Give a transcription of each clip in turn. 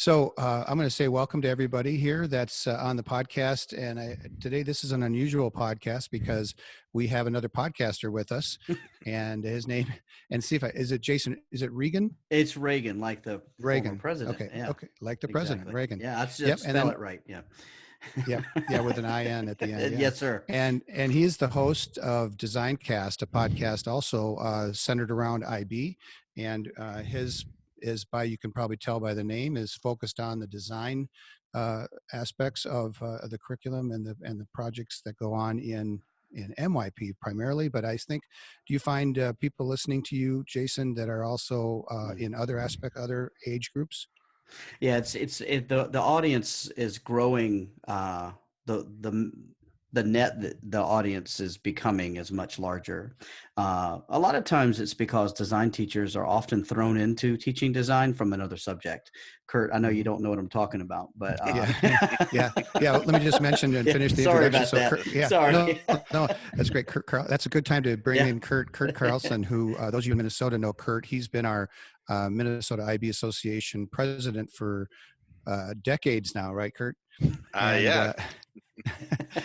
So I'm going to say welcome to everybody here that's on the podcast. And today this is an unusual podcast because we have another podcaster with us, and his name. And see if is it Jason? Is it Regan? It's Reagan, like the former Reagan. president. Okay. Yeah, Okay. Like the president, exactly. Reagan. Yeah, I should Yep. And spell then it right. Yeah. yep. Yeah, with an IN at the end. Yeah. Yes, sir. And he's the host of Designcast, a podcast also centered around IB, and his is by, you can probably tell by the name, is focused on the design aspects of the curriculum and the projects that go on in MYP primarily. But I think, do you find people listening to you, Jason, that are also in other age groups? Yeah, the audience is growing. The the net the audience is becoming is much larger. A lot of times it's because design teachers are often thrown into teaching design from another subject. Kurt, I know you don't know what I'm talking about, but Yeah, yeah. Let me just mention and yeah, finish the sorry introduction. about So, that. Kurt, yeah, Sorry. no, that's great. That's a good time to bring Yeah. in Kurt Carlson, who those of you in Minnesota know Kurt. He's been our Minnesota IB Association president for decades now, right, Kurt? And Yeah,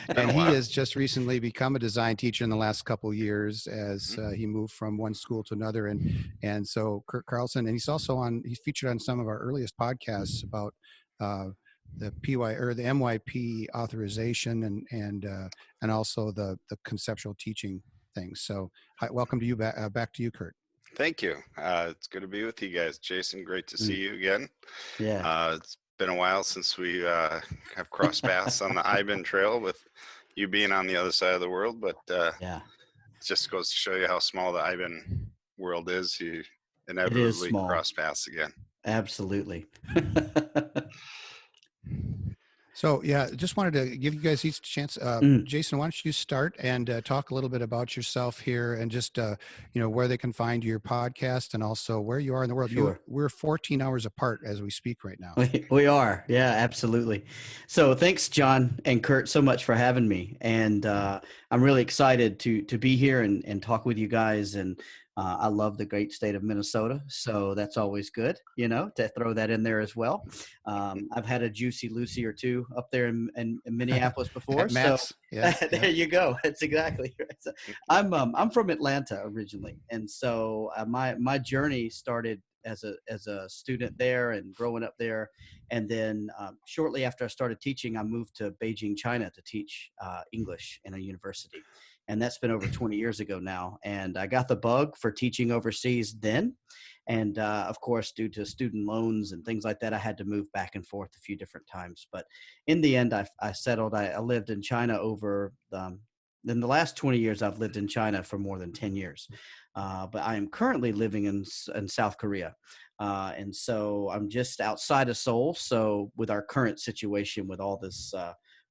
been and a he while. has just recently become a design teacher in the last couple of years as he moved from one school to another. And so Kurt Carlson, and he's featured on some of our earliest podcasts about the PY or the MYP authorization and also the conceptual teaching things. So hi, welcome to you back to you, Kurt. Thank you. It's good to be with you guys. Jason, great to see you again. Yeah. It's been a while since we have crossed paths on the IBIN trail with you being on the other side of the world, but Yeah. it just goes to show you how small the IBIN world is. You It is inevitably small. cross paths again. Absolutely. So yeah, just wanted to give you guys each a chance. Jason, why don't you start and talk a little bit about yourself here, and just where they can find your podcast, and also where you are in the world. Sure. We're 14 hours apart as we speak right now. We are. Yeah, absolutely. So thanks, Jon and Kurt, so much for having me. And I'm really excited to be here and talk with you guys. And I love the great state of Minnesota. So that's always good, to throw that in there as well. I've had a Juicy Lucy or two up there in Minneapolis before. At Matt's. So yeah, there you go. That's exactly right. So I'm from Atlanta originally. And so my journey started as a student there and growing up there. And then shortly after I started teaching, I moved to Beijing, China to teach English in a university. And that's been over 20 years ago now. And I got the bug for teaching overseas then. And of course, due to student loans and things like that, I had to move back and forth a few different times. But in the end, I settled. I lived in China in the last 20 years, I've lived in China for more than 10 years. But I am currently living in South Korea. And so I'm just outside of Seoul. So with our current situation, with all this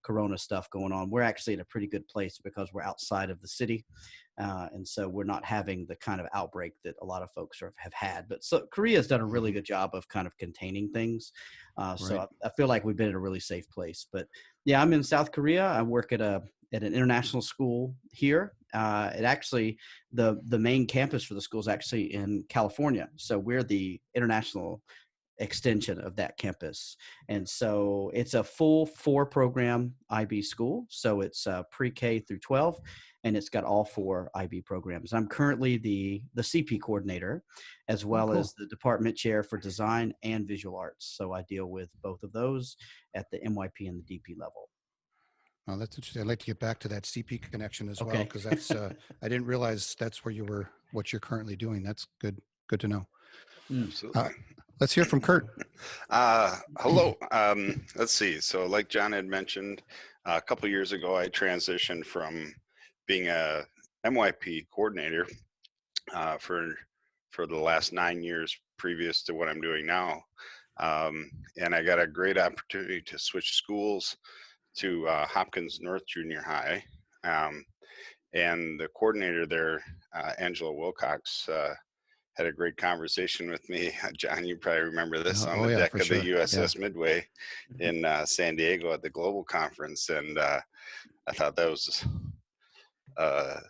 Corona stuff going on, we're actually in a pretty good place because we're outside of the city. And so we're not having the kind of outbreak that a lot of folks have had. But so Korea has done a really good job of kind of containing things. So Right. I feel like we've been in a really safe place. But yeah, I'm in South Korea. I work at an international school here. It actually, the main campus for the school is actually in California. So we're the international extension of that campus. And so it's a full 4-program IB school. So it's pre-K through 12, and it's got all 4 IB programs. I'm currently the CP coordinator, as well cool. as the department chair for design and visual arts. So I deal with both of those at the MYP and the DP level. Well, that's interesting. I'd like to get back to that CP connection as well, Okay. because that's I didn't realize that's where what you're currently doing. That's good to know. Absolutely. Let's hear from Kurt. Hello. Let's see. So like Jon had mentioned, a couple years ago, I transitioned from being a MYP coordinator for the last 9 years previous to what I'm doing now. And I got a great opportunity to switch schools to Hopkins North Junior High. And the coordinator there, Angela Wilcox, had a great conversation with me. Jon, you probably remember this on the deck of the USS Midway in San Diego at the Global Conference. And I thought that was a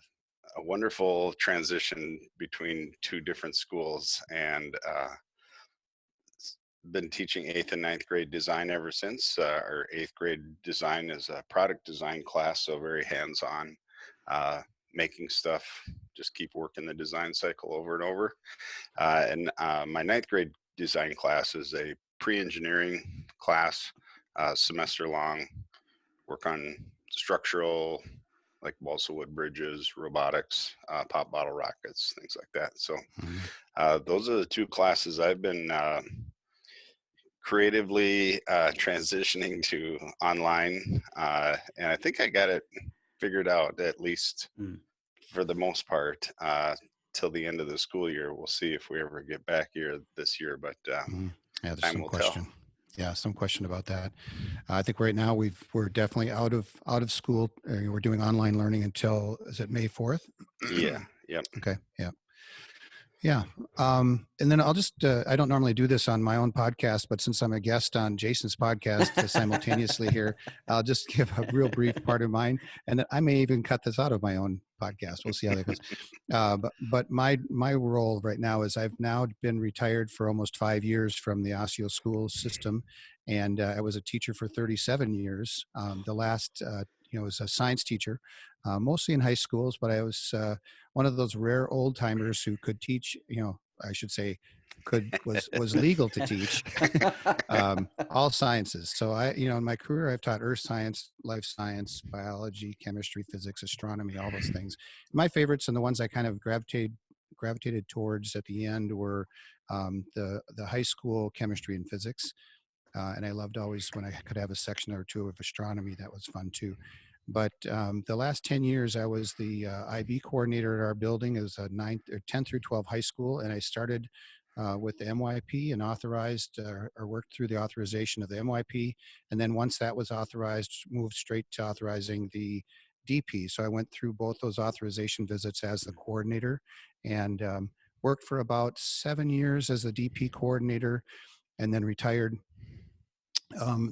wonderful transition between 2 different schools. And been teaching 8th and 9th grade design ever since. Our 8th grade design is a product design class, so very hands-on, making stuff, just keep working the design cycle over and over. And my 9th grade design class is a pre-engineering class, semester long, work on structural, like balsa wood bridges, robotics, pop bottle rockets, things like that. So those are the two classes I've been creatively transitioning to online. And I think I got it figured out, at least for the most part, till the end of the school year. We'll see if we ever get back here this year, but Yeah, there's time some will question. tell. Yeah, some question about that. I think right now we're definitely out of school. We're doing online learning until, is it May 4th? Yeah. Yep. Okay. Yeah. Yeah. And then I'll just, I don't normally do this on my own podcast, but since I'm a guest on Jason's podcast simultaneously here, I'll just give a real brief part of mine. And I may even cut this out of my own podcast. We'll see how that goes. But my role right now is I've now been retired for almost 5 years from the Osseo school system. And I was a teacher for 37 years. The last, was a science teacher, mostly in high schools, but I was one of those rare old timers who could teach, I should say was legal to teach all sciences. So in my career, I've taught earth science, life science, biology, chemistry, physics, astronomy, all those things. My favorites and the ones I kind of gravitated towards at the end were the high school chemistry and physics. And I loved always when I could have a section or two of astronomy. That was fun too. But the last 10 years, I was the IB coordinator at our building. It was a 10 through 12 high school. And I started with the MYP and authorized or worked through the authorization of the MYP. And then once that was authorized, moved straight to authorizing the DP. So I went through both those authorization visits as the coordinator and worked for about 7 years as the DP coordinator and then retired.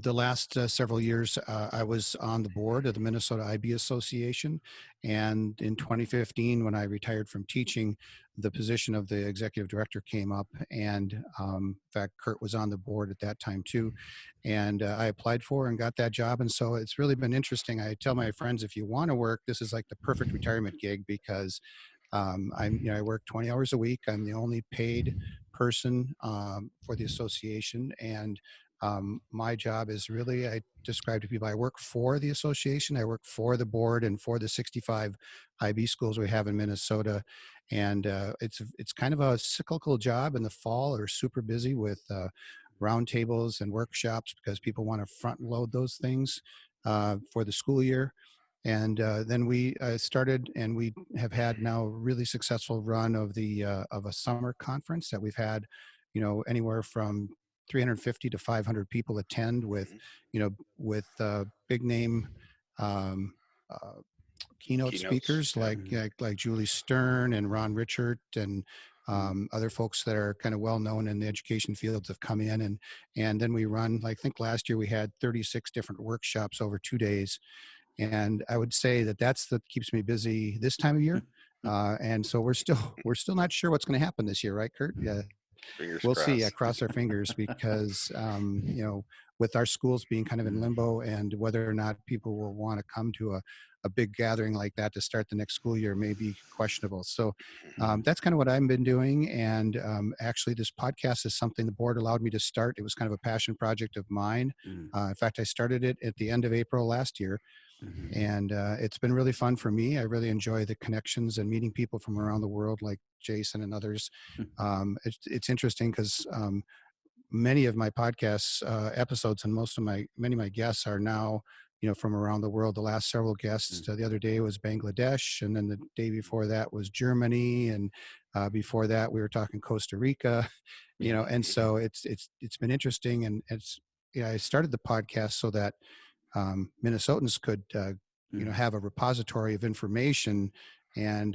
The last several years, I was on the board of the Minnesota IB Association. And in 2015, when I retired from teaching, the position of the executive director came up. And in fact, Kurt was on the board at that time too. And I applied for and got that job. And so it's really been interesting. I tell my friends, if you want to work, this is like the perfect retirement gig because I work 20 hours a week. I'm the only paid person for the association. And my job is really, I describe to people, I work for the association, I work for the board and for the 65 IB schools we have in Minnesota. And it's kind of a cyclical job. In the fall, we're super busy with roundtables and workshops because people want to front load those things for the school year. And then we started, and we have had now a really successful run of of a summer conference that we've had, anywhere from 350 to 500 people attend with, with big name keynote speakers Yeah. like Julie Stern and Ron Richard and other folks that are kind of well known in the education fields have come in, and then we run. I think last year we had 36 different workshops over 2 days. And I would say that keeps me busy this time of year. And so we're still not sure what's going to happen this year, right, Kurt? Yeah, Fingers we'll crossed. see. I cross our fingers because with our schools being kind of in limbo, and whether or not people will want to come to a big gathering like that to start the next school year may be questionable. So that's kind of what I've been doing. And actually, this podcast is something the board allowed me to start. It was kind of a passion project of mine. In fact, I started it at the end of April last year. And it's been really fun for me. I really enjoy the connections and meeting people from around the world like Jason and others. It's interesting because many of my podcast episodes and many of my guests are now, from around the world. The last several guests the other day was Bangladesh, and then the day before that was Germany, and before that we were talking Costa Rica, and so it's been interesting, and I started the podcast so that Minnesotans could, have a repository of information. And,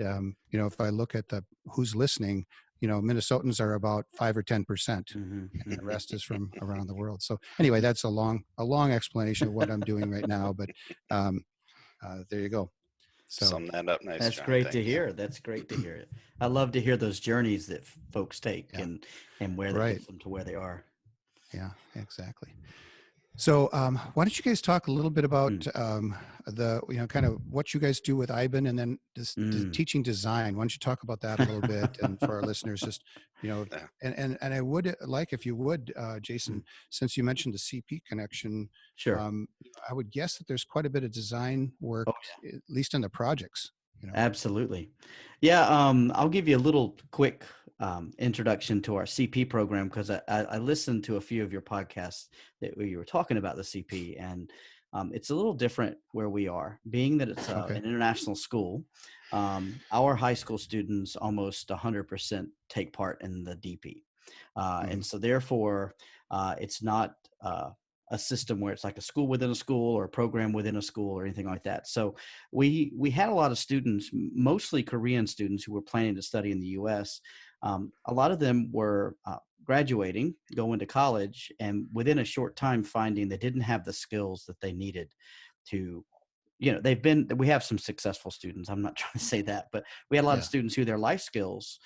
if I look at who's listening, Minnesotans are about 5 or 10%, and the rest is from around the world. So anyway, that's a long explanation of what I'm doing right now, but there you go. So sum that up nice. That's John. great Thank to you. hear. That's great to hear. I love to hear those journeys that folks take and where that gets them to where they are. Yeah, exactly. So why don't you guys talk a little bit about Mm, kind of what you guys do with IBAN and then mm. teaching design. Why don't you talk about that a little bit? And for our listeners, just, Yeah. and I would like, if you would, Mm. Jason, since you mentioned the CP connection, Sure. I would guess that there's quite a bit of design work, Oh, at least in the projects, absolutely. Yeah, I'll give you a little quick introduction to our CP program because I listened to a few of your podcasts where you were talking about the CP, and it's a little different where we are. Being that it's Okay. an international school, our high school students almost 100% take part in the DP. Hmm. And so therefore, it's not a system where it's like a school within a school or a program within a school or anything like that. So we had a lot of students, mostly Korean students, who were planning to study in the U.S. A lot of them were graduating, going to college, and within a short time finding they didn't have the skills that they needed to, we have some successful students, I'm not trying to say that, but we had a lot of Yeah. students who their life skills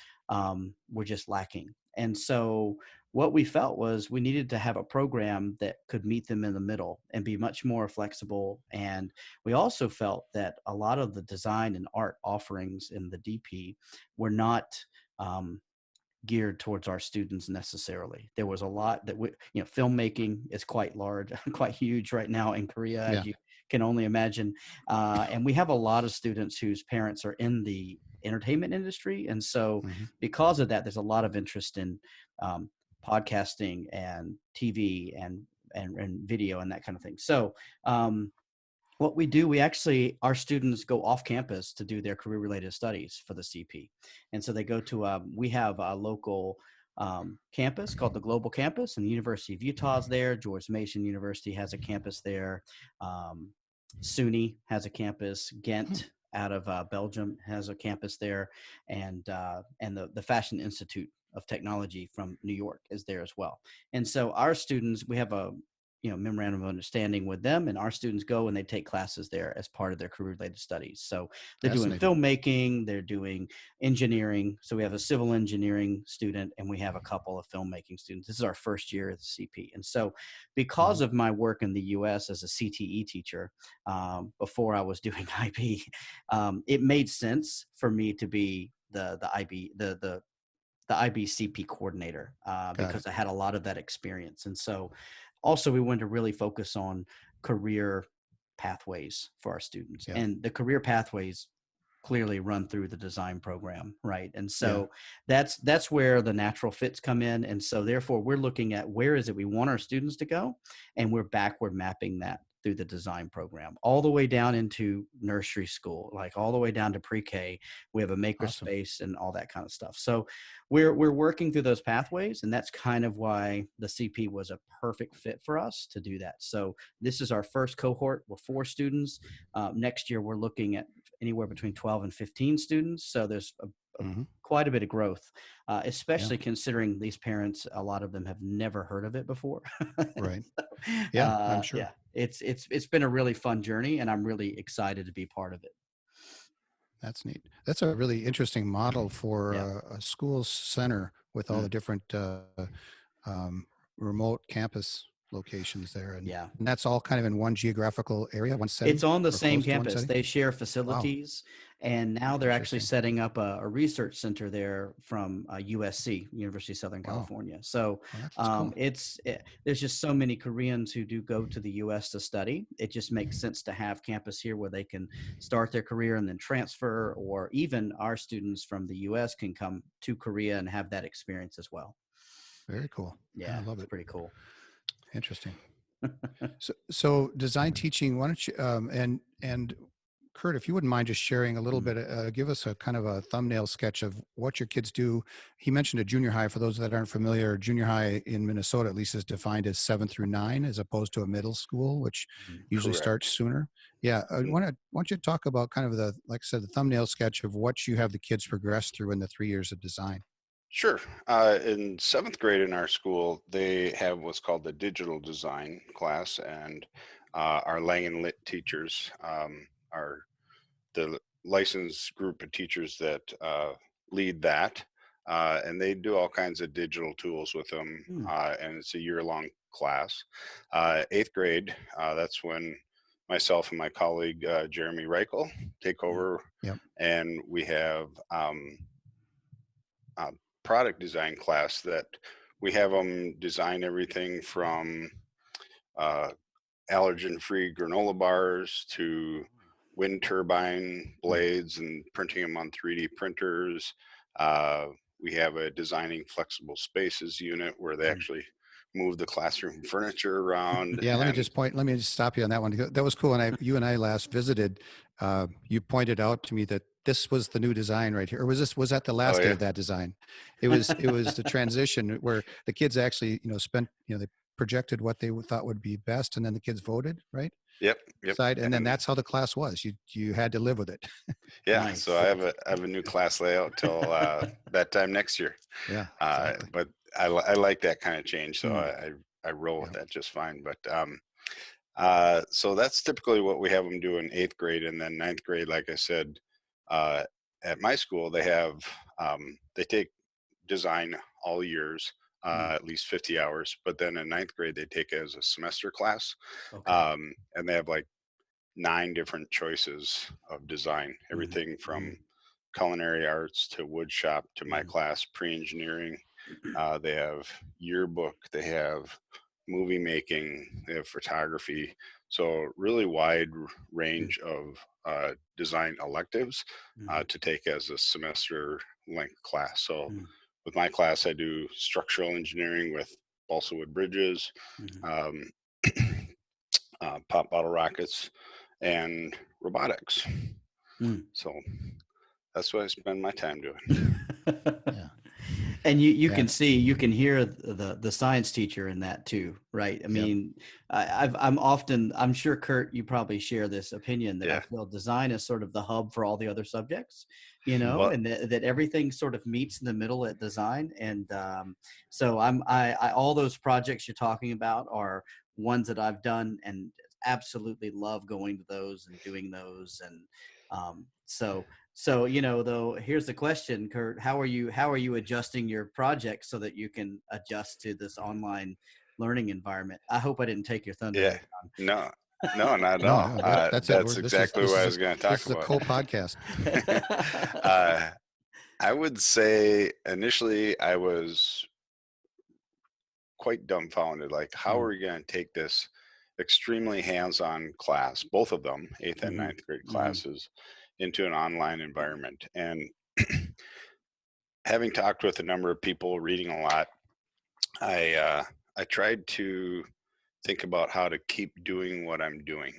were just lacking. And so what we felt was we needed to have a program that could meet them in the middle and be much more flexible. And we also felt that a lot of the design and art offerings in the DP were not um, geared towards our students necessarily. There was a lot that filmmaking is quite large, quite huge right now in Korea, Yeah. as you can only imagine. And we have a lot of students whose parents are in the entertainment industry. And so Hmm. because of that, there's a lot of interest in um, podcasting and TV and video and that kind of thing. So um, what we do, our students go off campus to do their career related studies for the CP. And so they go to, we have a local campus called the Global Campus, and the University of Utah is there. George Mason University has a campus there. Um, SUNY has a campus. Ghent out of Belgium has a campus there. And the Fashion Institute of Technology from New York is there as well. And so our students, we have a memorandum of understanding with them, and our students go and they take classes there as part of their career related studies. So they're doing Fascinating. filmmaking, they're doing engineering. So we have a civil engineering student and we have a couple of filmmaking students. This is our first year at the CP. And so Hmm. because of my work in the US as a CTE teacher, before I was doing IB, it made sense for me to be the IB the IBCP coordinator Got because it. I had a lot of that experience. And so also we wanted to really focus on career pathways for our students, Yeah. and the career pathways clearly run through the design program, right? And Yeah. so that's where the natural fits come in. And so therefore we're looking at where is it we want our students to go, and we're backward mapping that through the design program all the way down into nursery school, like all the way down to pre-K. We have a Awesome. makerspace and all that kind of stuff. So we're working through those pathways, and that's kind of why the CP was a perfect fit for us to do that. So this is our first cohort with 4 students. Next year we're looking at anywhere between 12 and 15 students. So there's Hmm. quite a bit of growth, Yeah. especially considering these parents, a lot of them have never heard of it before. Right. So, Yeah, I'm yeah, sure. it's been a really fun journey, and I'm really excited to be part of it. That's neat. That's a really interesting model for Yeah. a school center with all Mm, the different um, remote campus locations there, yeah. and that's all kind of in one geographical area, one It's setting, on the or same close to one campus. setting. They share Wow, facilities, and now they're actually interesting. setting up a research center there from USC, University of Southern Wow, California. So well, that's cool. there's just so many Koreans who do go to the US to study. It just makes sense to have campus here where they can start their career and then transfer, or even our students from the US can come to Korea and have that experience as well. Very cool. Yeah, I Yeah, love it's it. pretty cool. Interesting. So design teaching. Why don't you and Kurt, if you wouldn't mind just sharing a little Mm, bit, give us a kind of a thumbnail sketch of what your kids do. He mentioned a junior high. For those that aren't familiar, junior high in Minnesota at least is defined as 7 through 9, as opposed to a middle school, which mm. usually starts Correct. sooner. Yeah, I Mm. want you to talk about kind of like I said, the thumbnail sketch of what you have the kids progress through in the 3 years of design. Sure. In seventh grade in our school, they have what's called the digital design class, and our Lang and Lit teachers are the licensed group of teachers that lead that. and they do all kinds of digital tools with them, Hmm. and it's a year-long class. Eighth grade, that's when myself and my colleague Jeremy Reichel take over, Yep. and we have a product design class that we have them design everything from uh, allergen-free granola bars to wind turbine blades and printing them on 3D printers. Uh, we have a designing flexible spaces unit where they actually move the classroom furniture around. Yeah, let me just stop you on that one. That was cool. And you and I last visited, you pointed out to me that this was the new design right here. Or was that the last Oh, day yeah. of that design? It was the transition where the kids actually, they projected what they thought would be best, and then the kids voted, right? Yep. And then that's how the class was. You had to live with it. Yeah, Nice. so I have a new class layout till that time next year. Yeah, exactly. But I like that kind of change, so Mm. I roll with Yep. that just fine. But so that's typically what we have them do in eighth grade, and then ninth grade, like I said, uh, at my school they take design all years, Mm. at least 50 hours. But then in ninth grade, they take it as a semester class, Okay. and they have like 9 different choices of design, everything from culinary arts to wood shop to my class, pre-engineering. They have yearbook, they have movie making, they have photography. So really wide range of design electives to take as a semester length class. So with my class, I do structural engineering with balsa wood bridges, um, pop bottle rockets, and robotics. So that's what I spend my time doing. Yeah. And you Yeah. can see, you can hear the science teacher in that too, right? I mean, I'm sure, Kurt, you probably share this opinion that I feel design is sort of the hub for all the other subjects, Well, and that everything sort of meets in the middle at design. And so I all those projects you're talking about are ones that I've done and absolutely love going to those and doing those. And so though, here's the question, Kurt, how are you adjusting your project so that you can adjust to this online learning environment? I hope I didn't take your thunder yeah, there, no, not at No, all. no, that's it. That's exactly what I was going to talk this is a about. co-podcast. I would say initially I was quite dumbfounded. Like, how are we going to take this extremely hands-on class, both of them, eighth and ninth grade classes, into an online environment? And having talked with a number of people, reading a lot, I tried to think about how to keep doing what I'm doing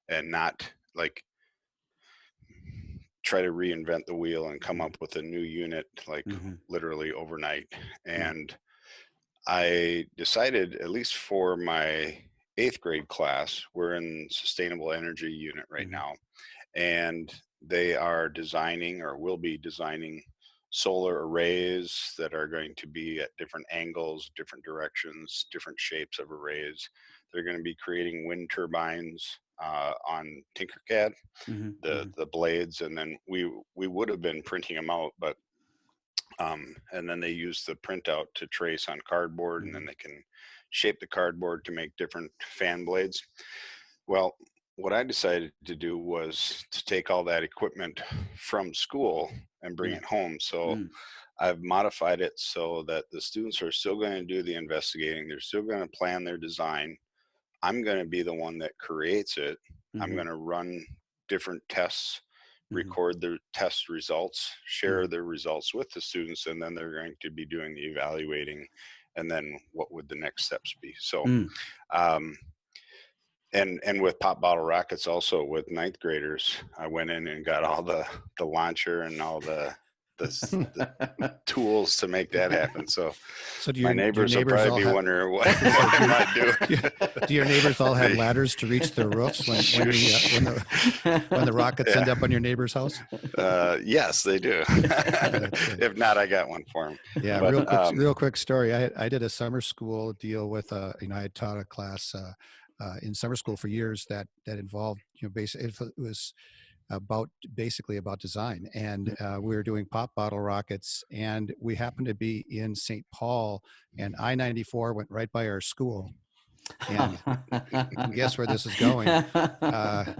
and not like try to reinvent the wheel and come up with a new unit like literally overnight. And I decided, at least for my eighth grade class, we're in sustainable energy unit right now, and they are designing or will be designing solar arrays that are going to be at different angles, different directions, different shapes of arrays. They're going to be creating wind turbines on Tinkercad, the blades, and then we would have been printing them out, but and then they use the printout to trace on cardboard, and then they can shape the cardboard to make different fan blades. Well, what I decided to do was to take all that equipment from school and bring it home. So I've modified it so that the students are still going to do the investigating. They're still going to plan their design. I'm going to be the one that creates it. I'm going to run different tests, record the test results, share the results with the students, and then they're going to be doing the evaluating, and then what would the next steps be. So and with pop bottle rockets, also with ninth graders, I went in and got all the launcher and all the tools to make that happen. So do my neighbors will probably be wondering what am I doing. Do your neighbors all have ladders to reach their roofs when the rockets end up on your neighbor's house? Yes, they do. If not, I got one for them. Yeah, but, real quick story. I did a summer school deal with I had taught a class in summer school for years that involved basically it was basically about design. And we were doing pop bottle rockets, and we happened to be in St. Paul, and I-94 went right by our school. And guess where this is going? A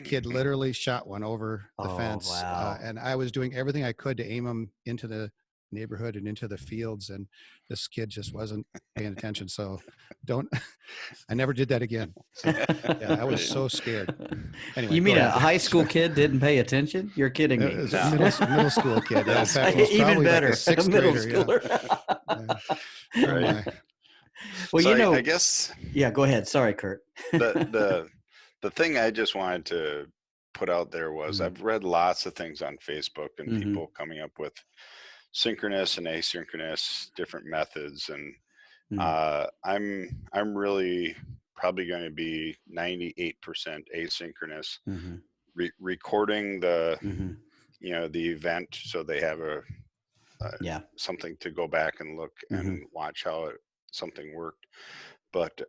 kid literally shot one over the fence. Wow. And I was doing everything I could to aim them into the neighborhood and into the fields. And this kid just wasn't paying attention. So I never did that again. So yeah, I was so scared. Anyway, You mean a high school kid didn't pay attention? You're kidding me. It was a middle school kid. Yeah, in fact, it was Even probably better, like a sixth middle grader. schooler. Yeah. Yeah. Oh, Right. my. Well, So I guess yeah, go ahead. Sorry, Kurt. the thing I just wanted to put out there was Mhm. I've read lots of things on Facebook and Mhm. people coming up with synchronous and asynchronous different methods, and I'm really probably going to be 98% asynchronous, recording the the event so they have something to go back and look and watch how something worked. But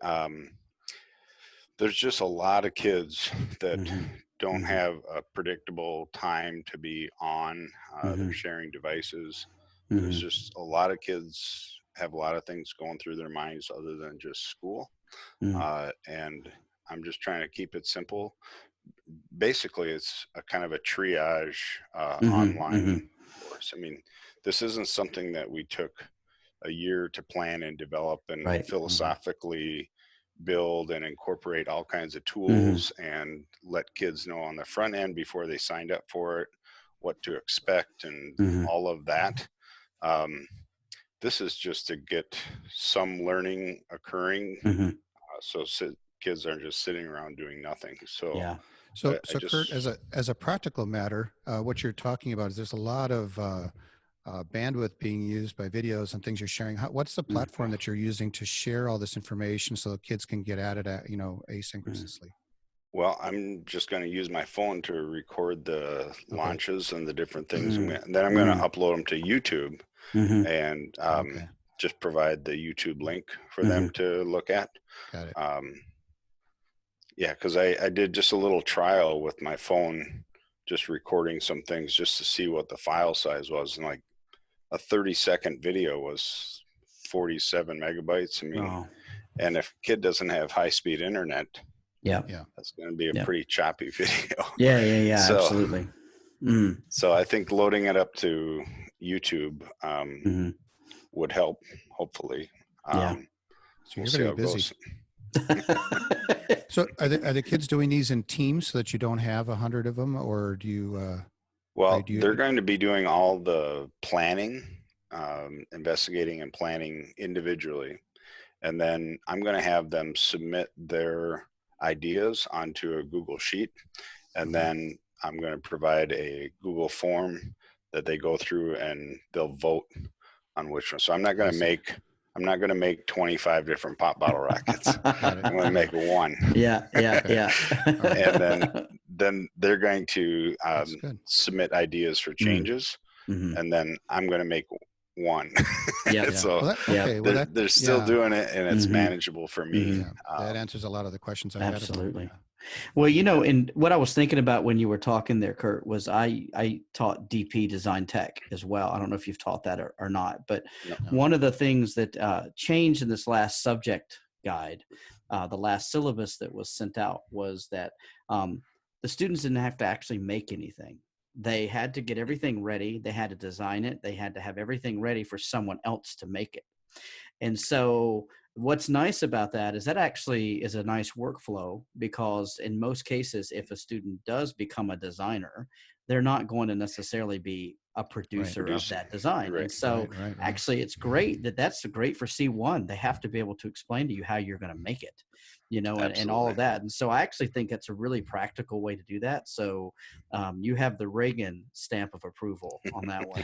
there's just a lot of kids that don't have a predictable time to be on. They're sharing devices. There's just a lot of kids have a lot of things going through their minds other than just school. And I'm just trying to keep it simple. Basically, it's a kind of a triage online course. I mean, this isn't something that we took a year to plan and develop and philosophically build and incorporate all kinds of tools and let kids know on the front end before they signed up for it what to expect and all of that. This is just to get some learning occurring, so kids aren't just sitting around doing nothing. So So Kurt, as a practical matter, what you're talking about is there's a lot of bandwidth being used by videos and things you're sharing. What's the platform that you're using to share all this information so kids can get at it asynchronously? Well, I'm just going to use my phone to record the launches and the different things, and then I'm going to upload them to YouTube and just provide the YouTube link for them to look at. Got it. Yeah, because I did just a little trial with my phone, just recording some things just to see what the file size was, and like a 30-second video was 47 megabytes. I mean, and if a kid doesn't have high-speed internet, that's going to be a pretty choppy video. Yeah, so, absolutely. So I think loading it up to YouTube would help, hopefully. So you're going to be busy. So are the kids doing these in teams so that you don't have 100 of them, or do you? They're going to be doing all the planning, investigating and planning individually. And then I'm going to have them submit their ideas onto a Google Sheet. And then I'm going to provide a Google form that they go through and they'll vote on which one. So I'm not going to make 25 different pop bottle rockets. I'm going to make one. Yeah. And then they're going to submit ideas for changes, and then I'm going to make one. So they're still doing it, and it's manageable for me. That answers a lot of the questions I had. Absolutely. Well, and what I was thinking about when you were talking there, Kurt, was I taught DP design tech as well. I don't know if you've taught that or not, but one of the things that changed in this last subject guide, the last syllabus that was sent out, was that the students didn't have to actually make anything. They had to get everything ready. They had to design it. They had to have everything ready for someone else to make it. And so what's nice about that is that actually is a nice workflow, because in most cases, if a student does become a designer, they're not going to necessarily be a producer of that design. And so actually it's great that's great for C1. They have to be able to explain to you how you're going to make it, and all of that. And so I actually think that's a really practical way to do that. So you have the Reagan stamp of approval on that one.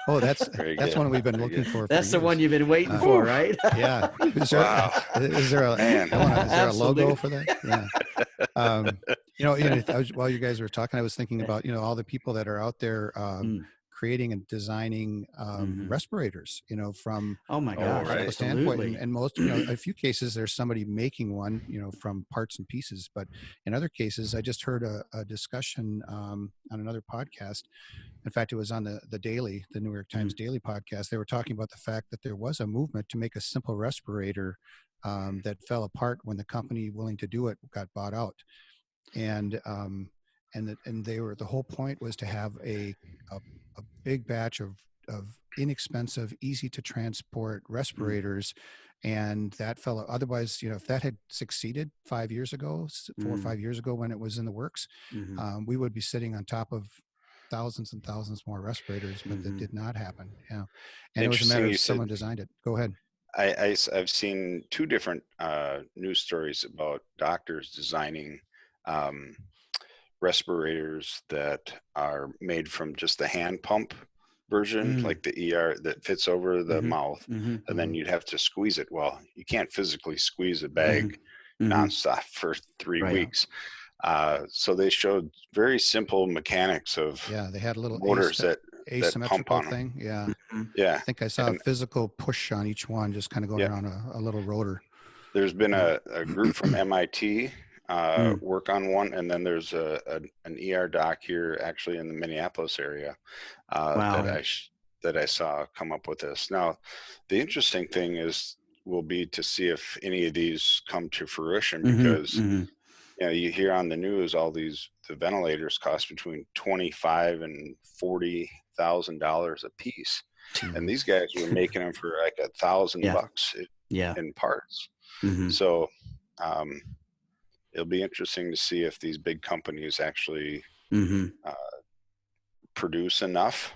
Oh, that's one we've been looking for. That's the one you've been waiting for, right? Yeah. Is there a logo for that? Yeah. While you guys were talking, I was thinking about, all the people that are out there creating and designing respirators, from Oh my Oh, gosh, right. medical standpoint. absolutely. And most, a few cases, there's somebody making one, from parts and pieces. But in other cases, I just heard a discussion on another podcast. In fact, it was on the New York Times Daily podcast. They were talking about the fact that there was a movement to make a simple respirator that fell apart when the company willing to do it got bought out. And the whole point was to have a big batch of inexpensive, easy to transport respirators. And that fell. Otherwise, if that had succeeded 5 years ago, 4 or 5 years ago, when it was in the works, we would be sitting on top of thousands and thousands more respirators, but that did not happen. Yeah. And it was a matter Interesting of you said. someone designed it. Go ahead. I've seen two different news stories about doctors designing respirators that are made from just the hand pump version, like the ER that fits over the mouth, and then you'd have to squeeze it. Well, you can't physically squeeze a bag nonstop for 3 weeks. So they showed very simple mechanics of they had a little motors that pump asymmetrical on them. thing. Yeah. Yeah, I think I saw a physical push on each one, just kind of going around a little rotor. There's been a group from MIT work on one, and then there's an ER doc here, actually in the Minneapolis area, that I saw come up with this. Now, the interesting thing will be to see if any of these come to fruition, because you hear on the news the ventilators cost between $25,000 and $40,000 a piece, and these guys were making them for like $1,000 in parts. So it'll be interesting to see if these big companies actually produce enough,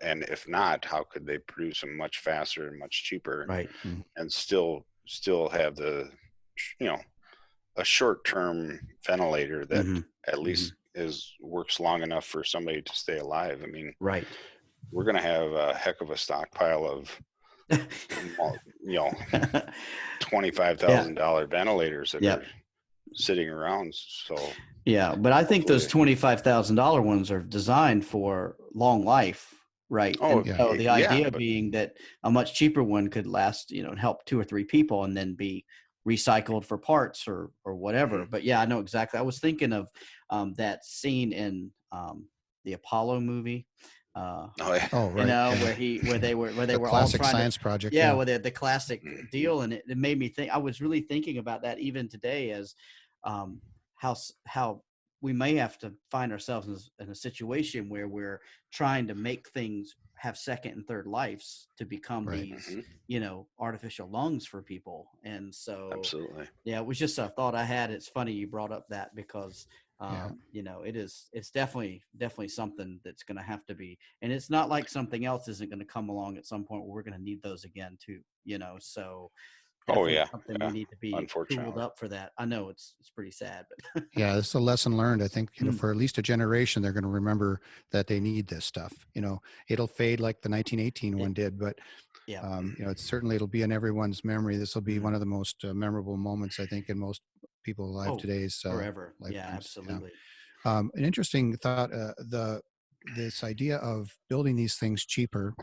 and if not, how could they produce them much faster and much cheaper, and still have the a short-term ventilator that at least works long enough for somebody to stay alive. I mean, we're going to have a heck of a stockpile of $25,000 ventilators that are sitting around. So but I think those $25,000 ones are designed for long life, right? So the idea being that a much cheaper one could last, and help 2 or 3 people, and then be recycled for parts or whatever. But I know exactly. I was thinking of that scene in the Apollo movie. Where they were all classic trying science project. where the classic deal, and it made me think. I was really thinking about that even today, as how we may have to find ourselves in a situation where we're trying to make things have second and third lives to become these, artificial lungs for people. And so, absolutely, it was just a thought I had. It's funny you brought up that, because it's definitely something that's going to have to be, and it's not like something else isn't going to come along at some point where we're going to need those again too, so something we need to be tooled up for that. I know it's pretty sad, but it's a lesson learned. I think, for at least a generation, they're going to remember that they need this stuff. It'll fade like the 1918 one did, but it'll be in everyone's memory. This will be one of the most memorable moments, I think, in most people alive today's forever. lifetimes. Absolutely. An interesting thought, this idea of building these things cheaper.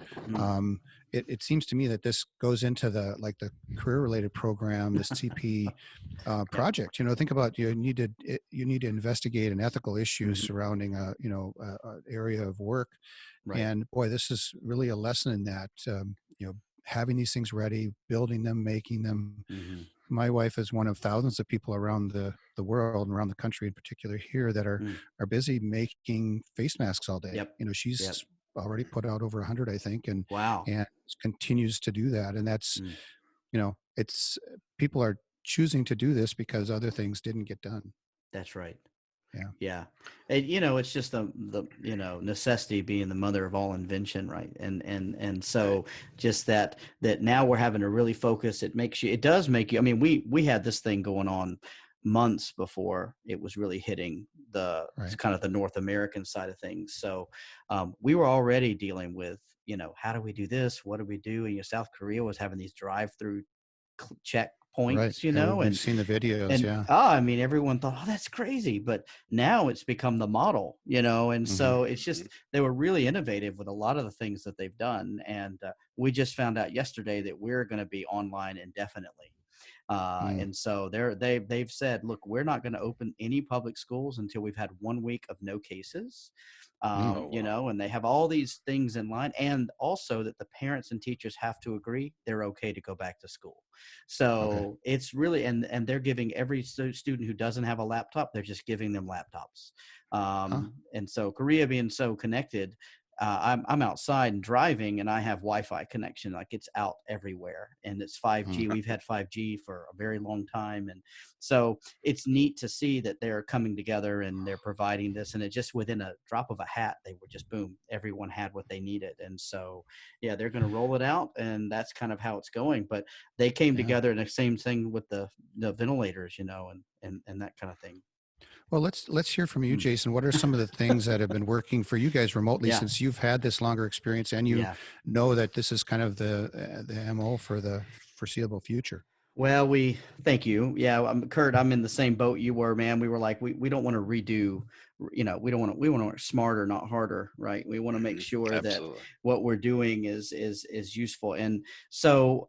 It seems to me that this goes into the career related program, the CP project. Think about, you need to investigate an ethical issue surrounding a area of work. And boy, this is really a lesson in that, having these things ready, building them, making them. My wife is one of thousands of people around the world and around the country in particular here that are busy making face masks all day. She's already put out over 100, I think, and continues to do that. And that's, it's people are choosing to do this because other things didn't get done. That's right. Yeah. And, it's just the necessity being the mother of all invention. Right. And so just that now we're having to really focus. It does make you, I mean, we had this thing going on months before it was really hitting kind of the North American side of things. So we were already dealing with, how do we do this? What do we do? And South Korea was having these drive-through check Right. points, you Yeah, know, we've seen the videos. and Yeah. I mean, everyone thought, oh, that's crazy. But now it's become the model, you know, and Hmm. so it's Mhm. just, they were really innovative with a lot of the things that they've done. And we just found out yesterday that we're going to be online indefinitely. Mm. And so they've said, look, we're not going to open any public schools until we've had 1 week of no cases. Mm. Oh, You wow. know, and they have all these things in line, and also that the parents and teachers have to agree they're okay to go back to school. Okay. So it's really, and they're giving every student who doesn't have a laptop, they're just giving them laptops. Huh. And so Korea being so connected, I'm outside and driving, and I have Wi-Fi connection. Like, it's out everywhere, and it's 5G. Mm. We've had 5G for a very long time, and so it's neat to see that they're coming together and they're providing this. And it just, within a drop of a hat, they were just, boom, everyone had what they needed. And so, yeah, they're going to roll it out, and that's kind of how it's going. But they came Yeah. together, and the same thing with the ventilators, you know, and that kind of thing. Well, let's hear from you, Mm. Jason. What are some of the things that have been working for you guys remotely, Yeah, since you've had this longer experience and you yeah. know that this is kind of the MO for the foreseeable future? Well, we thank you. Yeah, Kurt, I'm in the same boat you were, man. We were like, we don't want to redo, you know, we want to work smarter, not harder, right? We want to make Mhm. sure that Absolutely. what we're doing is useful. And so,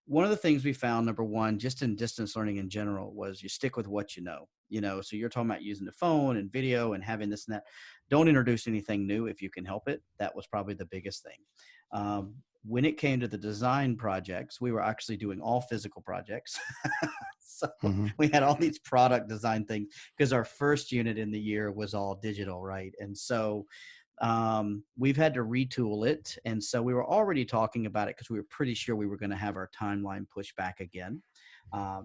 one of the things we found, number one, just in distance learning in general, was you stick with what you know. You know, so you're talking about using the phone and video and having this and that. Don't introduce anything new if you can help it. That was probably the biggest thing. When it came to the design projects, we were actually doing all physical projects. So Hmm. we had all these product design things, because our first unit in the year was all digital, right? And so we've had to retool it. And so we were already talking about it because we were pretty sure we were going to have our timeline pushed back again.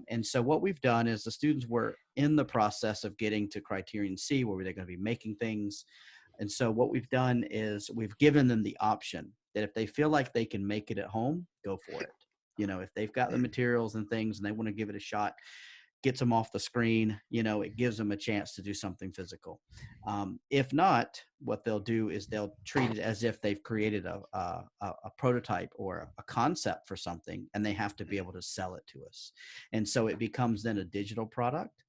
And so what we've done is, the students were in the process of getting to Criterion C, where they're going to be making things. And so what we've done is, we've given them the option that if they feel like they can make it at home, go for it. You know, if they've got the Mhm. materials and things and they want to give it a shot, gets them off the screen, you know, it gives them a chance to do something physical. If not, what they'll do is they'll treat it as if they've created a prototype or a concept for something, and they have to be able to sell it to us. And so it becomes then a digital product.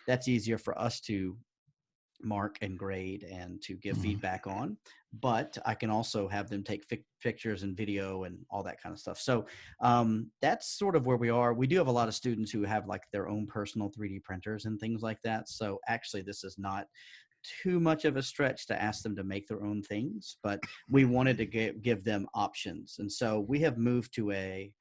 That's easier for us to mark and grade and to give Hmm. feedback on, but I can also have them take pictures and video and all that kind of stuff. So that's sort of where we are. We do have a lot of students who have like their own personal 3D printers and things like that. So actually, this is not too much of a stretch to ask them to make their own things, but we wanted to give them options. And so we have moved to a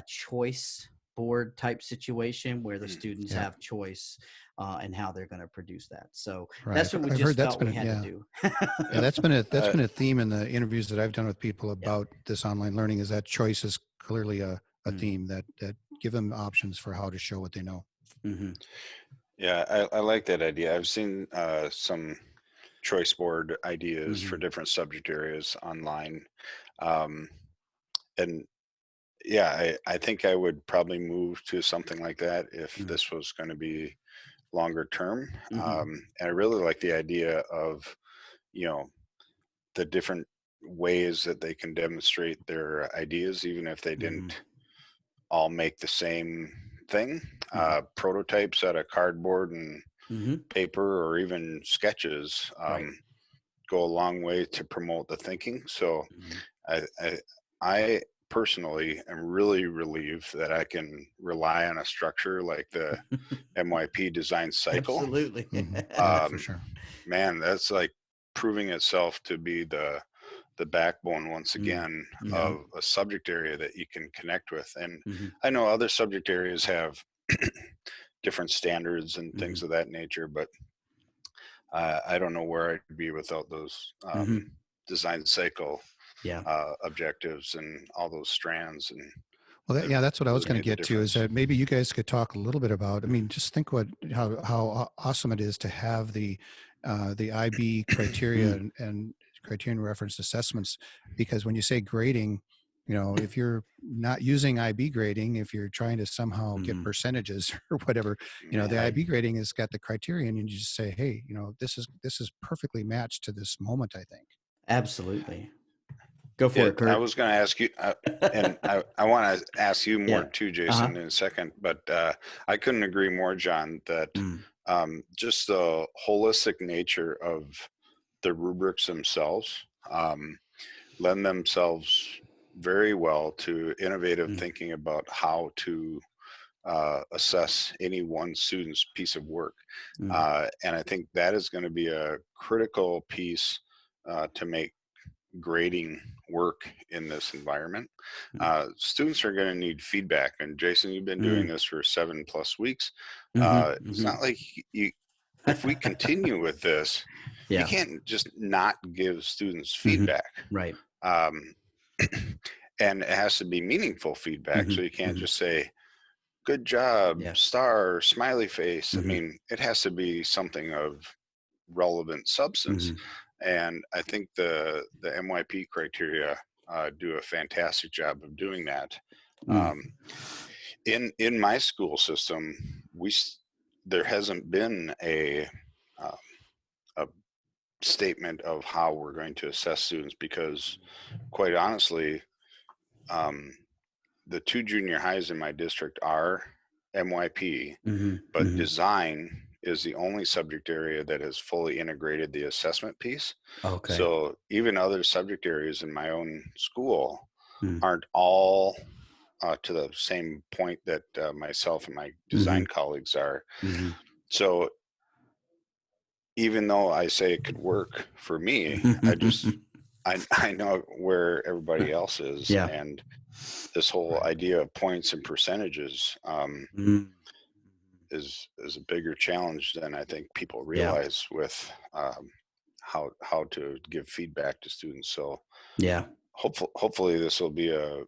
choice board type situation, where the Mhm. students Yeah. have choice and how they're going to produce that. So Right. that's what we I've heard just that's felt been we had to yeah. do. Yeah, Yep. that's been a theme in the interviews that I've done with people Yeah. about this online learning, is that choice is clearly a Mm. theme, that give them options for how to show what they know. Mm-hmm. Yeah, I like that idea. I've seen some choice board ideas for Mm-hmm. different subject areas online. Um, and yeah, I think I would probably move to something like that if Mm-hmm. this was going to be longer term. Mm-hmm. And I really like the idea of, you know, the different ways that they can demonstrate their ideas, even if they Mm-hmm. didn't all make the same thing. Mm-hmm. Prototypes out of cardboard and Mm-hmm. paper, or even sketches, Right. go a long way to promote the thinking. So Mm-hmm. I, I, I personally am really relieved that I can rely on a structure like the MYP design cycle. Absolutely. Hmm. Yeah, for Um, sure. Man, that's like proving itself to be the backbone once Mm. again Mm-hmm. of a subject area that you can connect with. And Mm-hmm. I know other subject areas have different standards and Mm-hmm. things of that nature, but I don't know where I'd be without those Mm-hmm. design cycle Yeah. objectives and all those strands, and Well, they've yeah, that's what I was really going to made the get to, is difference. that maybe you guys could talk a little bit about, I mean, just think how awesome it is to have the IB criteria Mm. and criterion referenced assessments, because when you say grading, you know, if you're not using IB grading, if you're trying to somehow get Mm-hmm. percentages or whatever, you know, the Yeah. Right. IB grading has got the criterion, and you just say, hey, you know, this is perfectly matched to this moment, I think. Absolutely. Go for it, Kurt. I was going to ask you, and I want to ask you more too, Jason, in a second. But I couldn't agree more, John, that just the holistic nature of the rubrics themselves lend themselves very well to innovative thinking about how to assess any one student's piece of work. And I think that is going to be a critical piece to make grading work in this environment. Students are going to need feedback, and Jason, you've been doing this for 7+ weeks. It's not like if we continue with this, you can't just not give students feedback. Right. And it has to be meaningful feedback. So you can't just say, good job, star, smiley face. I mean, it has to be something of relevant substance. And I think the MYP criteria do a fantastic job of doing that. In my school system, there hasn't been a statement of how we're going to assess students, because quite honestly, the 2 junior highs in my district are MYP, but design is the only subject area that has fully integrated the assessment piece. Okay. So even other subject areas in my own school aren't all to the same point that myself and my design colleagues are. So even though I say it could work for me, I know where everybody else is. And this whole idea of points and percentages is a bigger challenge than I think people realize with how to give feedback to students. So hopefully this will be a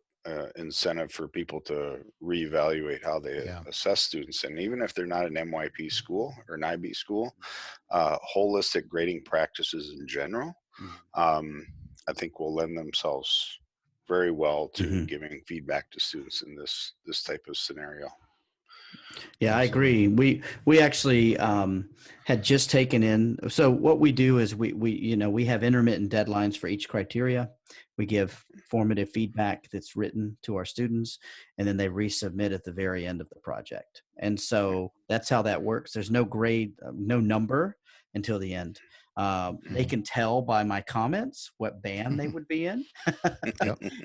incentive for people to reevaluate how they assess students. And even if they're not an MYP school or an IB school, holistic grading practices in general, I think will lend themselves very well to giving feedback to students in this type of scenario. Yeah, I agree. We actually had just taken in. So what we do is we have intermittent deadlines for each criteria. We give formative feedback that's written to our students, and then they resubmit at the very end of the project. And so that's how that works. There's no grade, no number until the end. They can tell by my comments what band they would be in.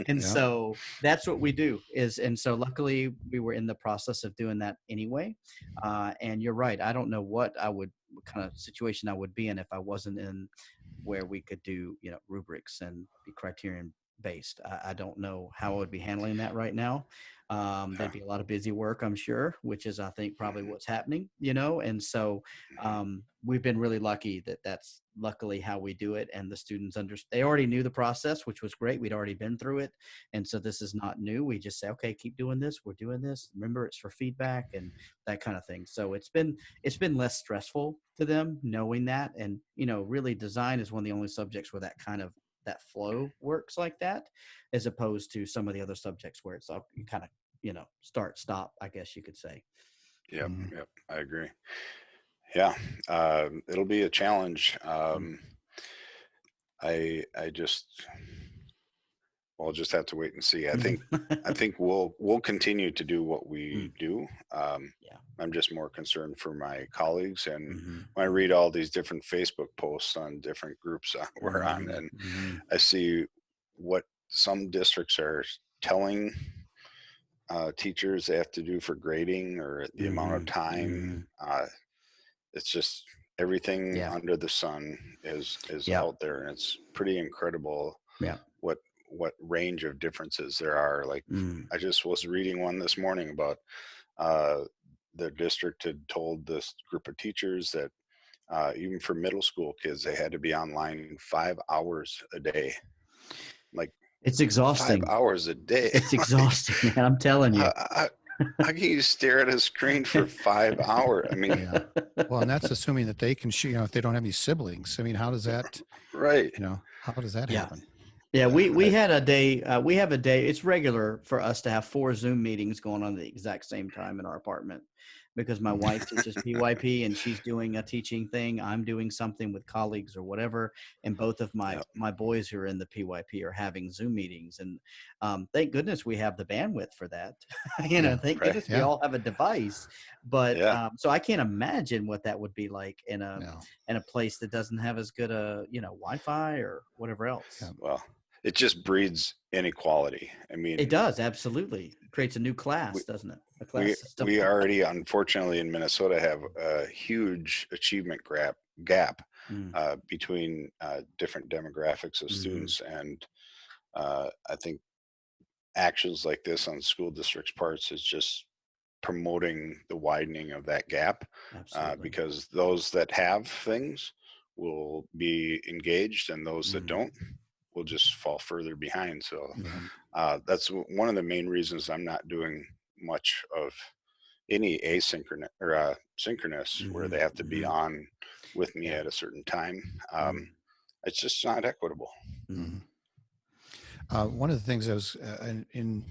And so that's what we do and so luckily we were in the process of doing that anyway. And you're right. I don't know what kind of situation I would be in if I wasn't in where we could do, rubrics and be criterion based. I don't know how I would be handling that right now. There'd be a lot of busy work, I'm sure, which is, I think, probably what's happening, and so we've been really lucky that that's luckily how we do it. And the students they already knew the process, which was great. We'd already been through it. And so this is not new. We just say, okay, keep doing this. We're doing this. Remember, it's for feedback and that kind of thing. So it's been less stressful to them knowing that. And, really design is one of the only subjects where that flow works like that, as opposed to some of the other subjects where it's all you kind of, start, stop, I guess you could say. Yep. I agree. Yeah. It'll be a challenge. I'll just have to wait and see. I think we'll continue to do what we do. I'm just more concerned for my colleagues, and when I read all these different Facebook posts on different groups we're on, and I see what some districts are telling teachers they have to do for grading or the amount of time. It's just everything under the sun is out there, and it's pretty incredible what range of differences there are. Like I just was reading one this morning about the district had told this group of teachers that even for middle school kids, they had to be online 5 hours a day. Like, it's exhausting. 5 hours a day. It's exhausting, man. I'm telling you. How can you stare at a screen for 5 hours? I mean, well, and that's assuming that they can shoot, if they don't have any siblings. I mean, how does that, right? How does that happen? Yeah, we had a day, we have a day, it's regular for us to have 4 Zoom meetings going on at the exact same time in our apartment. because my wife teaches PYP and she's doing a teaching thing. I'm doing something with colleagues or whatever. And both of Yeah. my boys who are in the PYP are having Zoom meetings. And thank goodness we have the bandwidth for that. Yeah. Thank Right. goodness we Yeah. all have a device. But Yeah. so I can't imagine what that would be like in No. a place that doesn't have as good a, Wi-Fi or whatever else. Yeah. Well, it just breeds inequality. I It mean, does, absolutely. Creates a new class, we doesn't it? A we class system. we already, unfortunately, in Minnesota have a huge achievement gap Mm, between different demographics of mhm. students, and I think actions like this on school districts' parts is just promoting the widening of that gap, Absolutely. because those that have things will be engaged, and those that Mhm, don't will just fall further behind. So mhm. that's one of the main reasons I'm not doing much of any asynchronous or synchronous, where they Mhm, have to be mhm. on with me Yeah. at a certain time. Mm, It's just not equitable. mm, Mhm. One of the things I was in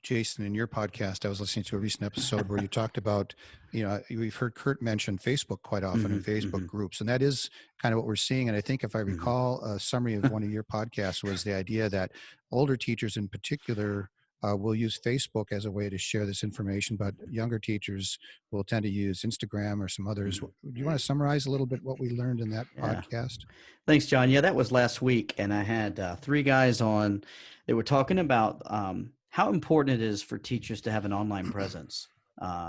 Jason, in your podcast, I was listening to a recent episode where you talked about, we've heard Kurt mention Facebook quite often in mhm, Facebook mhm, groups, and that is kind of what we're seeing. And I think if I mhm. recall, a summary of one of your podcasts was the idea that older teachers in particular will use Facebook as a way to share this information, but younger teachers will tend to use Instagram or some others. Mhm. Do you want to summarize a little bit what we learned in that Yeah. podcast? Thanks, John. Yeah, that was last week, and I had three guys on. They were talking about how important it is for teachers to have an online presence,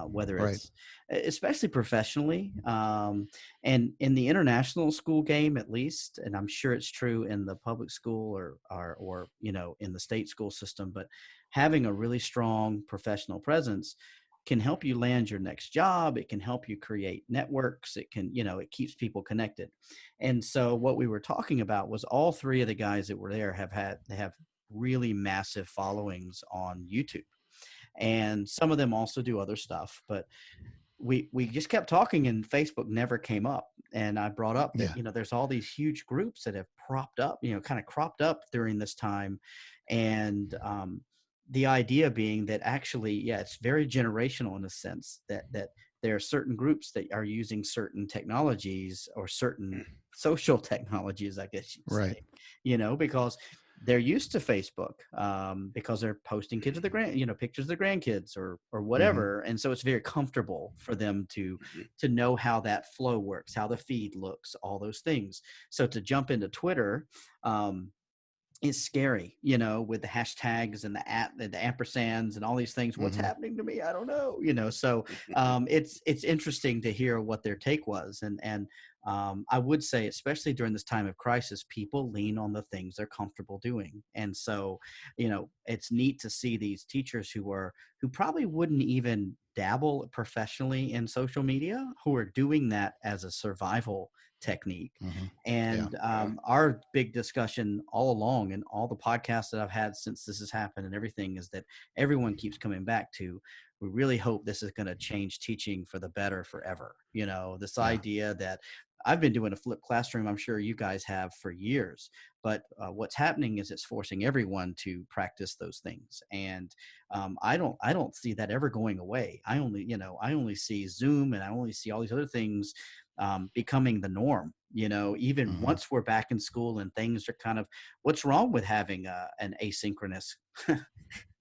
whether Right. it's especially professionally, and in the international school game at least. And I'm sure it's true in the public school or in the state school system. But having a really strong professional presence can help you land your next job. It can help you create networks. It can, it keeps people connected. And so what we were talking about was all three of the guys that were there they have really massive followings on YouTube. And some of them also do other stuff, but we just kept talking and Facebook never came up. And I brought up that, Yeah. there's all these huge groups that have propped up, kind of cropped up during this time. And the idea being that actually, yeah, it's very generational in a sense that there are certain groups that are using certain technologies or certain social technologies, I guess you'd Right. say, because they're used to Facebook because they're posting kids of the pictures of their grandkids or Hmm. whatever, and so it's very comfortable for them to Mhm. know how that flow works, how the feed looks, all those things. So to jump into Twitter, um, is scary, with the hashtags and the ampersands and all these things. What's Hmm. happening to me? I don't know, So it's interesting to hear what their take was, and I would say, especially during this time of crisis, people lean on the things they're comfortable doing, and so it's neat to see these teachers who probably wouldn't even dabble professionally in social media, who are doing that as a survival technique. Hmm. Yeah. And Yeah. our big discussion all along and all the podcasts that I've had since this has happened and everything is that everyone keeps coming back to, we really hope this is going to change teaching for the better forever. This Yeah. idea that I've been doing a flipped classroom, I'm sure you guys have for years, but what's happening is it's forcing everyone to practice those things. And I don't see that ever going away. I only see Zoom and I only see all these other things becoming the norm, even Hmm. once we're back in school and things are kind of, what's wrong with having an asynchronous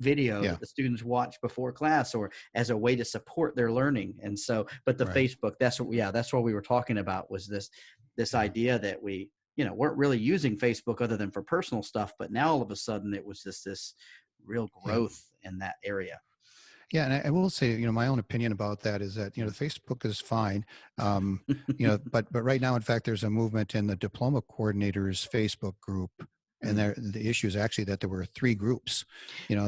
video Yeah. that the students watch before class or as a way to support their learning. And so, but the Right. Facebook, that's what we were talking about, was this Yeah. idea that we, weren't really using Facebook other than for personal stuff, but now all of a sudden it was this real Yeah. growth in that area. Yeah, and I will say, my own opinion about that is that, the Facebook is fine, but right now, in fact, there's a movement in the diploma coordinators Facebook group, and Mm, the issue is actually that there were three groups,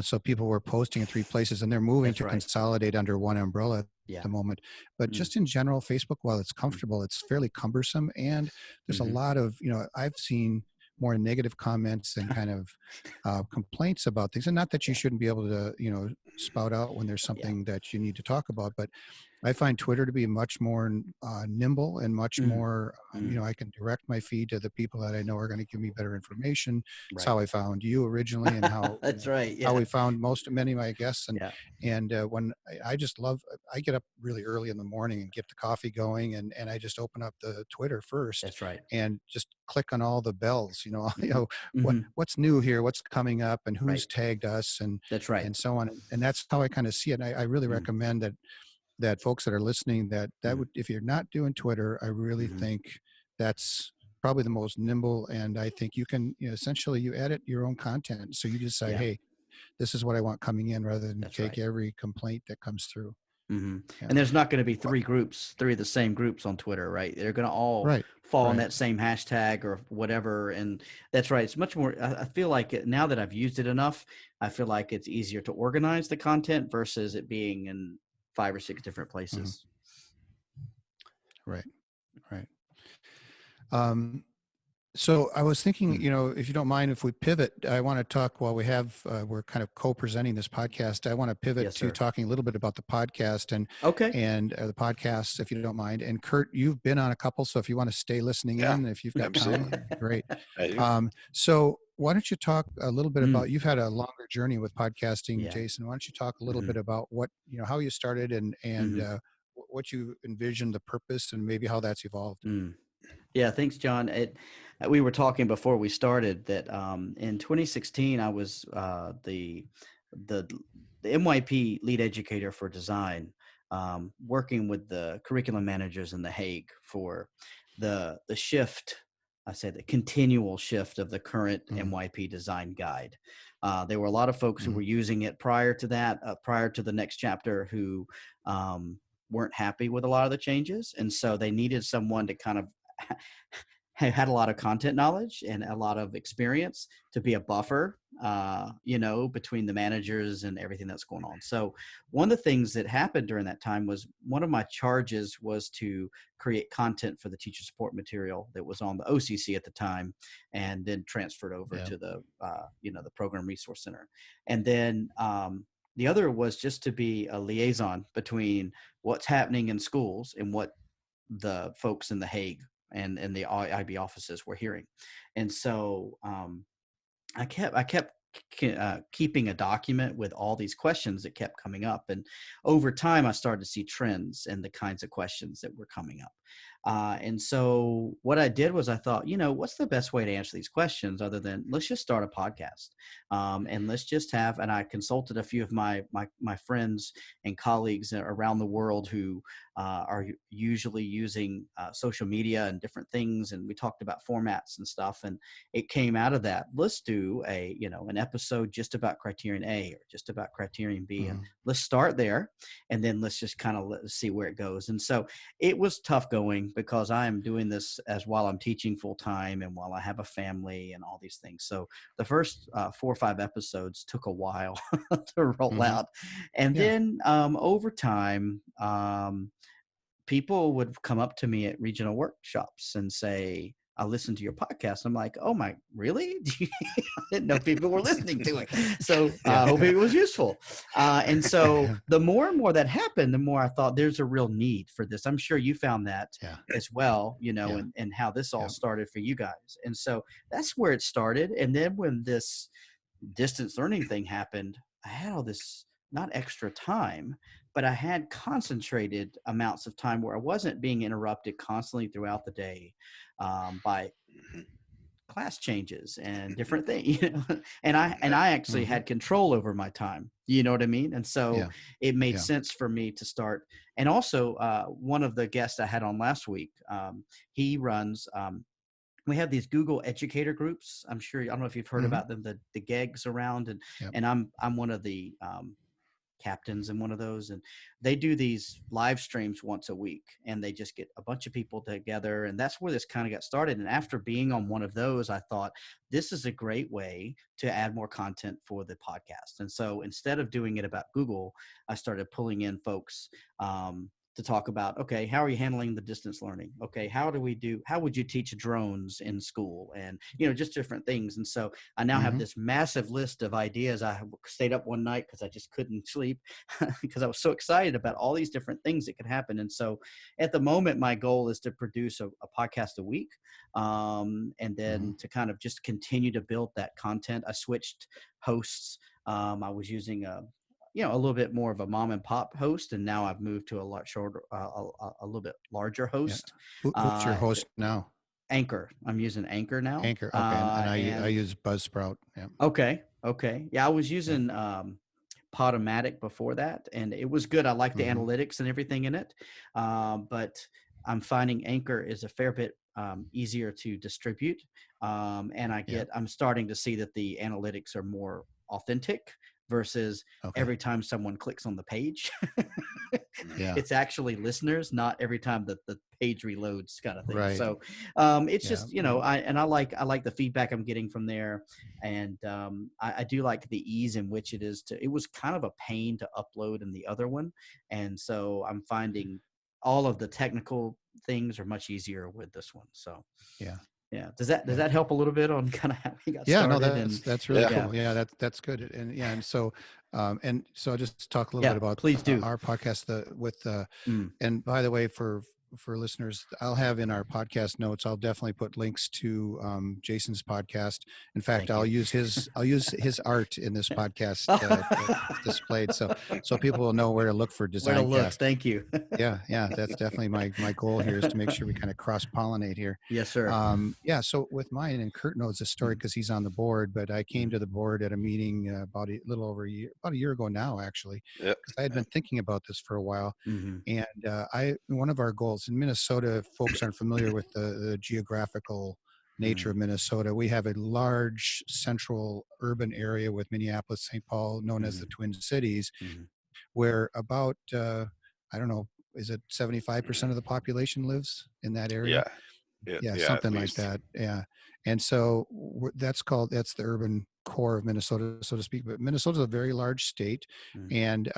so people were posting in three places, and they're moving that's to right. consolidate under one umbrella at Yeah. the moment. But Mm, just in general, Facebook, while it's mm, comfortable, it's fairly cumbersome, and there's a mhm. lot of, I've seen more negative comments and kind of complaints about things, and not that you Yeah. shouldn't be able to, spout out when there's Yeah. something that you need to talk about. But I find Twitter to be much more nimble and much Mm, more, mm, I can direct my feed to the people that I know are going to give me better information. It's right. how I found you originally, and how, That's right. how Yeah. we found many of my guests. Yeah. And when I just love, I get up really early in the morning and get the coffee going, and I just open up the Twitter first That's right. and just click on all the bells, Hmm. Hmm. what's new here, what's coming up, and Right. who's tagged us, That's right. and so on. And that's how I kind of see it. And I really Mm, recommend that folks that are listening, that mm, would, if you're not doing Twitter, I really mhm. think that's probably the most nimble. And I think you can, essentially you edit your own content. So you decide, Yeah. hey, this is what I want coming in, rather than That's take right. every complaint that comes through. Hmm. Yeah. And there's not going to be Well, three of the same groups on Twitter, right? They're going to all right. fall on Right. that same hashtag or whatever. And that's right. It's much more, I feel like now that I've used it enough, I feel like it's easier to organize the content versus it being in 5 or 6 different Mhm. places. Right. Right. Um, So I was thinking, Mm. if you don't mind, if we pivot, I want to talk while we're kind of co-presenting this podcast. I want to pivot Yes, to sir. talking a little bit about the podcast and Okay. the podcasts, if you don't mind. And Kurt, you've been on a couple, so if you want to stay listening Yeah, in, if you've got absolutely. time, great. I do. So why don't you talk a little bit Mm. about? You've had a longer journey with podcasting, Yeah. Jason. Why don't you talk a little Hmm. bit about how you started, and Hmm. what you envisioned, the purpose, and maybe how that's evolved. Mm. Yeah, thanks, John. We were talking before we started that in 2016, I was the the MYP lead educator for design, working with the curriculum managers in The Hague for the shift. I say the continual shift of the current Mm, MYP design guide. There were a lot of folks who were mm, using it prior to that, prior to the next chapter, who um, weren't happy with a lot of the changes, and so they needed someone to kind of had a lot of content knowledge and a lot of experience to be a buffer, between the managers and everything that's going on. So one of the things that happened during that time was one of my charges was to create content for the teacher support material that was on the OCC at the time, and then transferred over yeah. to the Program Resource Center. And then the other was just to be a liaison between what's happening in schools and what the folks in The Hague and the IB offices were hearing. And so I kept keeping a document with all these questions that kept coming up. And over time, I started to see trends in the kinds of questions that were coming up. And so what I did was I thought, what's the best way to answer these questions other than let's just start a podcast, and let's just have. And I consulted a few of my friends and colleagues around the world who are usually using social media and different things, and we talked about formats and stuff. And it came out of that. Let's do an episode just about criterion A or just about criterion B, and Mm, let's start there, and then let's just kind of see where it goes. And so it was tough going because I am doing this as while I'm teaching full time and while I have a family and all these things. So the first 4 or 5 episodes took a while to roll mhm. out, and Yeah. then over time. People would come up to me at regional workshops and say, I listened to your podcast. I'm like, oh my, really? I didn't know people were listening to it. So Yeah. I hope it was useful. And so the more and more that happened, the more I thought there's a real need for this. I'm sure you found that Yeah. as well, Yeah. and how this all Yeah. started for you guys. And so that's where it started. And then when this distance learning thing happened, I had all this not extra time, but I had concentrated amounts of time where I wasn't being interrupted constantly throughout the day by Mhm. class changes and different things, and I actually Mhm. had control over my time. You know what I mean? And so Yeah. it made Yeah. sense for me to start. And also, one of the guests I had on last week, he runs. We have these Google educator groups. I'm sure I don't know if you've heard Mhm. about them, the GEGs around, and Yep. and I'm one of the captains in one of those, and they do these live streams once a week, and they just get a bunch of people together, and that's where this kind of got started. And after being on one of those, I thought this is a great way to add more content for the podcast. And so instead of doing it about Google, I started pulling in folks to to talk about, okay, how are you handling the distance learning? Okay, how would you teach drones in school? And, just different things. And so I now have Hmm. this massive list of ideas. I stayed up one night because I just couldn't sleep because I was so excited about all these different things that could happen. And so at the moment, my goal is to produce a podcast a week, and Hmm. then to kind of just continue to build that content. I switched hosts. I was using a little bit more of a mom and pop host, and now I've moved to a lot shorter, a little bit larger Yeah. host. Who's your Uh, host now? Anchor. I'm using Anchor now. Anchor. Okay. And I And use Buzzsprout. Yeah. okay. Yeah, I was Yeah. using Podomatic before that, and it was good. I like the Hmm. analytics and everything in it, but I'm finding Anchor is a fair bit easier to distribute, and Yeah. I'm starting to see that the analytics are more authentic versus Okay. every time someone clicks on the page, Mhm. Yeah. it's actually listeners, not every time that the page reloads, kind of thing. Right. So it's Yeah. just, I like the feedback I'm getting from there, and I do like the ease in which it is to. It was kind of a pain to upload in the other one, and so I'm finding all of the technical things are much easier with this one. So Yeah. yeah, does Yeah. that help a little bit on kind of how we got Yeah, no, started? And that's really Yeah. yeah, cool. Yeah, that's good. And so I'll just talk a little yeah, bit about please do. our podcast. Mm, And by the way, for listeners, I'll have in our podcast notes. I'll definitely put links to Jason's podcast. In fact, thank you. I'll use his art in this podcast displayed, so people will know where to look for Where to look? Designcast. Thank you. Yeah, yeah, that's definitely my goal here is to make sure we kind of cross pollinate here. Yes, sir. Yeah, so with mine, and Kurt knows the story Mm, because he's on the board, but I came mm, to the board at a meeting about a little over about a year ago now, actually, Yep. because I had been thinking about this for a while. mhm, And one of our goals in Minnesota, folks aren't familiar with the geographical nature mm, of Minnesota. We have a large central urban area with Minneapolis, St. Paul, known as the mhm, Twin Cities, mhm. where about I don't know, is it 75% of the population lives in that area? Yeah. Yeah. Yeah, Yeah. At something like least. that. Yeah, and so that's the urban core of Minnesota, so to speak. But Minnesota's a very large state, Mm. and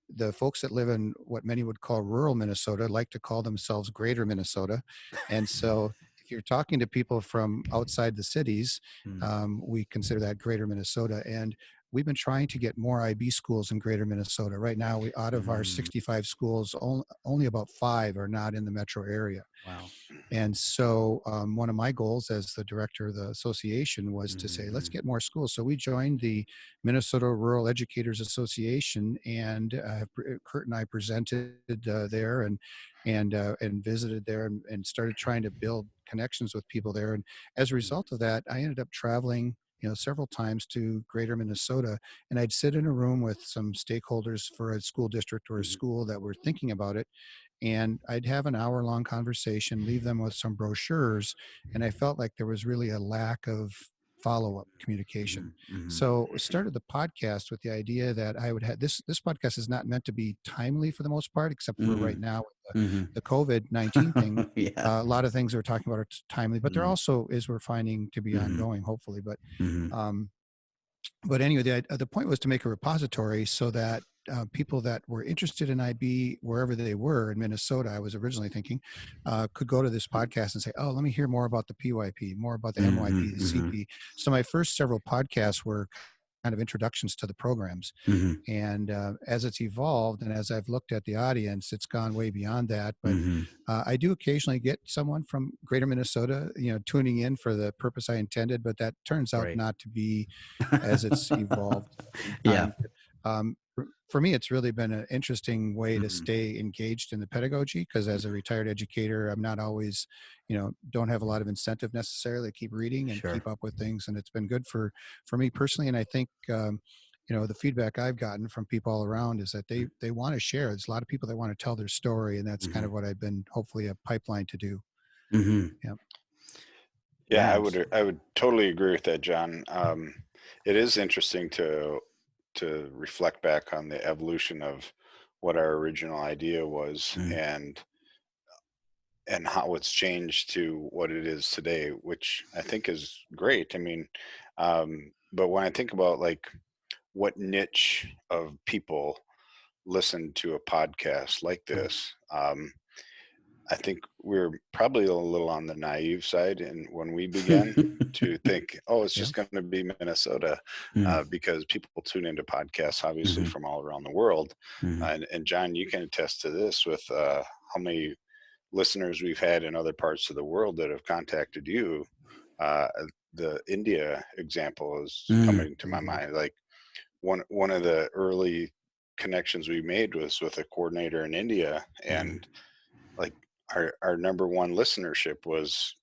the folks that live in what many would call rural Minnesota like to call themselves Greater Minnesota, and so if you're talking to people from outside the cities, Mm. we consider that Greater Minnesota. And we've been trying to get more IB schools in Greater Minnesota. Right now, we out of our Mm. 65 schools, only about 5 are not in the metro area. Wow. And so one of my goals as the director of the association was to say, let's Mhm, get more schools. So we joined the Minnesota Rural Educators Association, and Kurt and I presented there and visited there and started trying to build connections with people there. And as a mm, result of that, I ended up traveling, several times to Greater Minnesota, and I'd sit in a room with some stakeholders for a school district or a mhm, school that were thinking about it, and I'd have an hour-long conversation, leave them with some brochures, and I felt like there was really a lack of follow-up communication. mhm, mhm, So started the podcast with the idea that I would have this podcast is not meant to be timely for the most part, except for right mhm, now with mhm. the COVID-19 thing. Yeah. A lot of things we're talking about are timely, but there Mm, also is we're finding to be mhm, ongoing, hopefully. mhm, Um, but anyway, the point was to make a repository so that people that were interested in IB wherever they were in Minnesota, I was originally thinking, could go to this podcast and say, "Oh, let me hear more about the PYP, more about the mhm, MYP, the mhm, CP." So my first several podcasts were kind of introductions to the programs, mhm, and as it's evolved and as I've looked at the audience, it's gone way beyond that. But mhm. I do occasionally get someone from Greater Minnesota, tuning in for the purpose I intended, but that turns out Great. not to be as it's evolved in Yeah. time. For me, it's really been an interesting way to Mhm, stay engaged in the pedagogy because as a retired educator, I'm not always, don't have a lot of incentive necessarily to keep reading and sure. keep up with things. And it's been good for me personally. And I think, the feedback I've gotten from people all around is that they want to share. There's a lot of people that want to tell their story, and that's kind Mhm, of what I've been hopefully a pipeline to do. mhm. Yeah. Yeah. Yeah. I would totally agree with that, John. It is interesting to reflect back on the evolution of what our original idea was Mm, and how it's changed to what it is today, which I think is great. I mean, but when I think about like what niche of people listened to a podcast like this, I think we're probably a little on the naive side, and when we began to think, oh, it's just going to be Minnesota, because people tune into podcasts, obviously, from all around the world. And John, you can attest to this with how many listeners we've had in other parts of the world that have contacted you. The India example is coming to my mind. Like one of the early connections we made was with a coordinator in India, and like our number one listenership was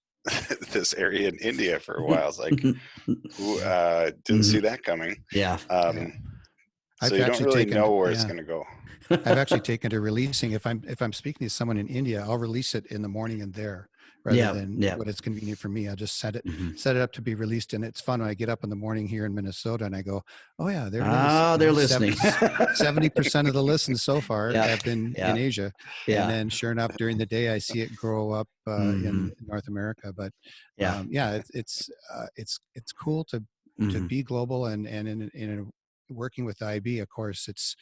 this area in India for a while. It's like, who didn't see that coming? Yeah. So you don't really know where it's going to go. I've actually taken to releasing. If I'm speaking to someone in India, I'll release it in the morning and there, rather than when it's convenient for me. I'll just set it up to be released. And it's fun when I get up in the morning here in Minnesota and I go, oh yeah, there it is. Oh, they're listening. 70% of the listens so far have been in Asia. Yeah. And then sure enough, during the day, I see it grow up in North America. But it's cool to be global and in working with IB, of course, it's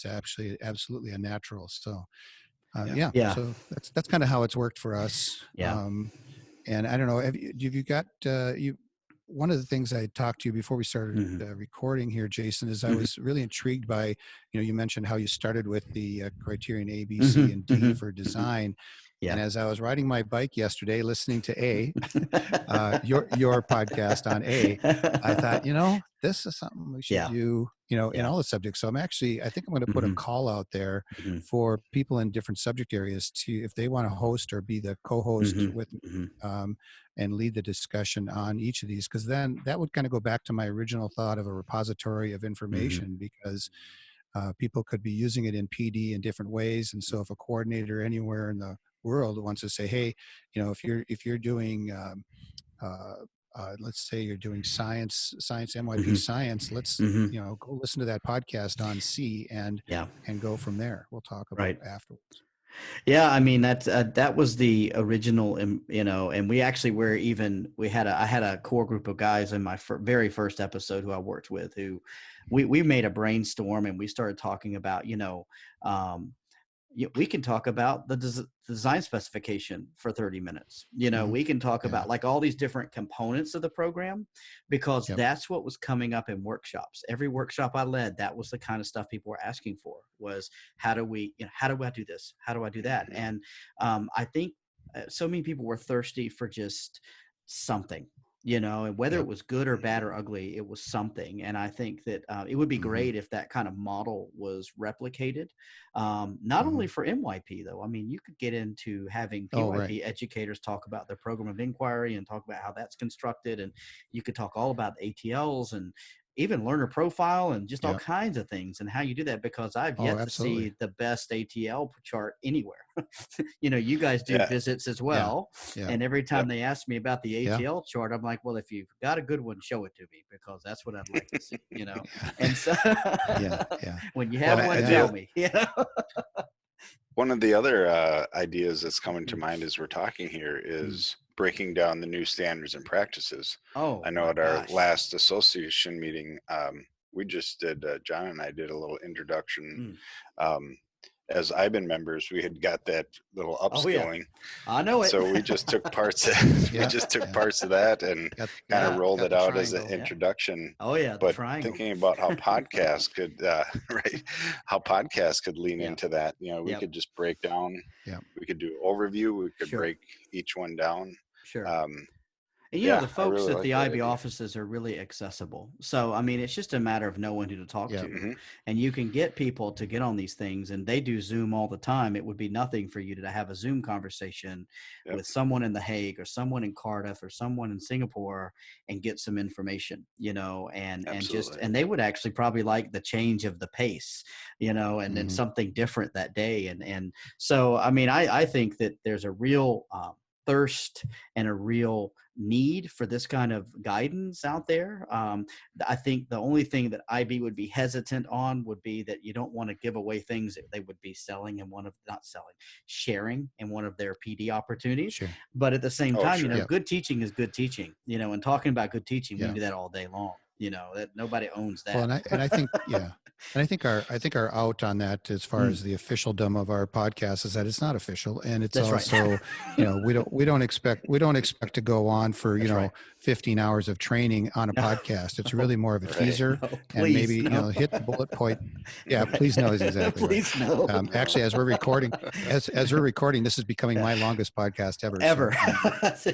actually absolutely a natural. So so that's kind of how it's worked for us. And I don't know, have you got one of the things I talked to you before we started recording here, Jason, is I was really intrigued by, you mentioned how you started with the criterion A, B, C, and D for design. And as I was riding my bike yesterday, listening to your podcast on A, I thought, this is something we should do, in all the subjects. So I think I'm going to put a call out there for people in different subject areas to, if they want to host or be the co-host with, and lead the discussion on each of these, because then that would kind of go back to my original thought of a repository of information, because people could be using it in PD in different ways. And so if a coordinator anywhere in the world wants to say, hey, if you're doing let's say you're doing science MYP science, let's go listen to that podcast on C and go from there. We'll talk about it afterwards. Yeah, I mean that was the original, and we actually I had a core group of guys in my very first episode who I worked with, who we made a brainstorm and we started talking about, we can talk about the design specification for 30 minutes. We can talk about like all these different components of the program, because that's what was coming up in workshops. Every workshop I led, that was the kind of stuff people were asking for, was how do I do this? How do I do that? And I think so many people were thirsty for just something. And whether it was good or bad or ugly, it was something. And I think that it would be great if that kind of model was replicated, not only for MYP, though. I mean, you could get into having PYP educators talk about their program of inquiry and talk about how that's constructed. And you could talk all about ATLs and even learner profile and just all kinds of things, and how you do that, because I've yet to see the best ATL chart anywhere. You guys do visits as well. And every time they ask me about the ATL chart, I'm like, well, if you've got a good one, show it to me, because that's what I'd like to see, And so when you have one, tell me. One of the other ideas that's coming to mind as we're talking here is breaking down the new standards and practices. I know at our last association meeting, we just did, John and I did a little introduction. As IBIN members, we had got that little upskilling. I know it. So we just took parts of parts of that and kind of rolled it out as an introduction. But thinking about how podcasts could how podcasts could lean into that. We could just break down. We could do overview. We could break each one down. And the folks at the IB offices are really accessible. So, I mean, it's just a matter of knowing who to talk to. And you can get people to get on these things, and they do Zoom all the time. It would be nothing for you to have a Zoom conversation with someone in The Hague or someone in Cardiff or someone in Singapore and get some information, and they would actually probably like the change of the pace, and then something different that day. And so, I mean, I think that there's a real thirst and a real need for this kind of guidance out there. I think the only thing that IB would be hesitant on would be that you don't want to give away things that they would be sharing in one of their PD opportunities. But at the same time, good teaching is good teaching, and talking about good teaching, we can do that all day long. that nobody owns that. Well, and I think, yeah. And I think our out on that as far as the officialdom of our podcast is that it's not official, and it's That's also, right. we don't expect to go on for, That's right. 15 hours of training on a No. podcast. It's really more of a Right. teaser, No, and please, maybe, no. hit the bullet point. Yeah, Right. please no is exactly right. Please no. Actually, as we're recording, as we're recording, this is becoming my longest podcast ever. Ever. So,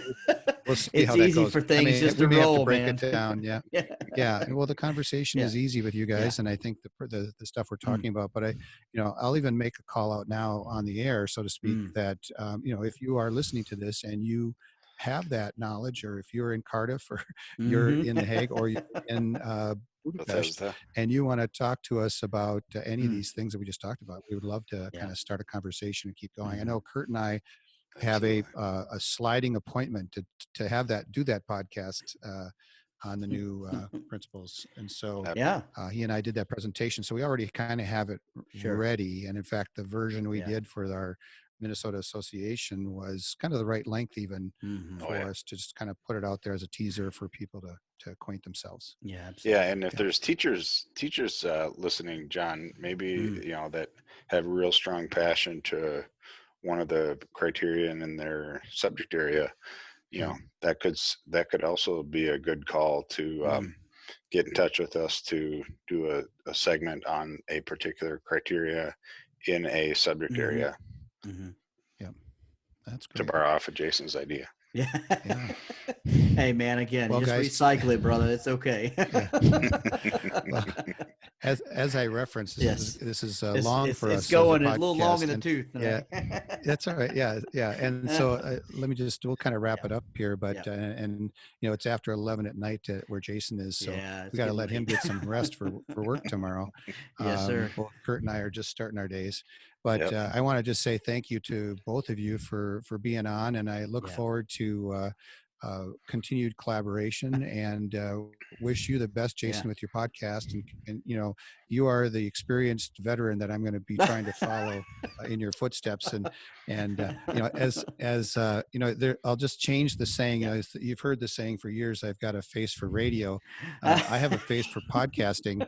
we'll see It's how that easy goes. for things just we to may have roll, to break man. it down. Yeah. Yeah. Yeah. Well, the conversation Yeah. is easy with you guys. And I think the stuff we're talking about, but I'll even make a call out now on the air, so to speak, that, if you are listening to this and you have that knowledge, or if you're in Cardiff, or you're in The Hague, or you're in Budapest, Bethesda. and you want to talk to us about any of these things that we just talked about, we would love to Yeah. kind of start a conversation and keep going. I know Kurt and I have a sliding appointment to do that podcast on the new principles, and so Yeah. he and I did that presentation, so we already kind of have it Sure. ready. And in fact, the version we Yeah. did for our Minnesota Association was kind of the right length even for us to just kind of put it out there as a teaser for people to acquaint themselves. Yeah. Absolutely. Yeah, and if there's teachers listening, John, maybe that have real strong passion to one of the criteria in their subject area, that could also be a good call to get in touch with us to do a segment on a particular criteria in a subject area. Yeah, that's To great. borrow off of Jason's idea. Yeah. Yeah. Hey, man, again, Well, just guys- recycle it, brother. It's okay. Well, as I referenced, this is long for us. It's going as a little long in the and- tooth. Yeah, that's all right. Yeah, yeah. And so we'll kind of wrap it up here. But and it's after 11 at night where Jason is, so it's we got to getting let him late. get some rest for work tomorrow. Yes, sir. Well, Kurt and I are just starting our days, but I want to just say thank you to both of you for being on, and I look forward to continued collaboration, and wish you the best, Jason, with your podcast. And you are the experienced veteran that I'm going to be trying to follow in your footsteps. And I'll just change the saying. You've heard the saying for years, I've got a face for radio. I have a face for podcasting.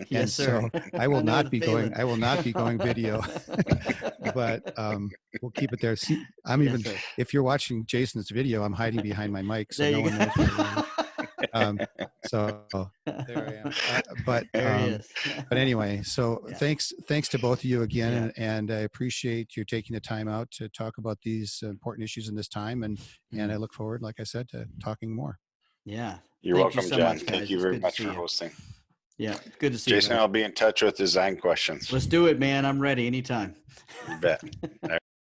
Yes, And sir. so I will know not the be feeling. going. I will not be going video, but we'll keep it there. See, Yes, sir. if you're watching Jason's video, I'm hiding behind my mic, so There no you one go. knows where I am. So there I am. There he is. But anyway, so Yeah. thanks to both of you again, and I appreciate you taking the time out to talk about these important issues in this time, and I look forward, like I said, to talking more. Yeah. You're Thank you welcome, so John. much, Thank guys. you It's very good to much see for you. hosting. Yeah, good to see Jason, you. I'll be in touch with design questions. Let's do it, man. I'm ready anytime. You bet. All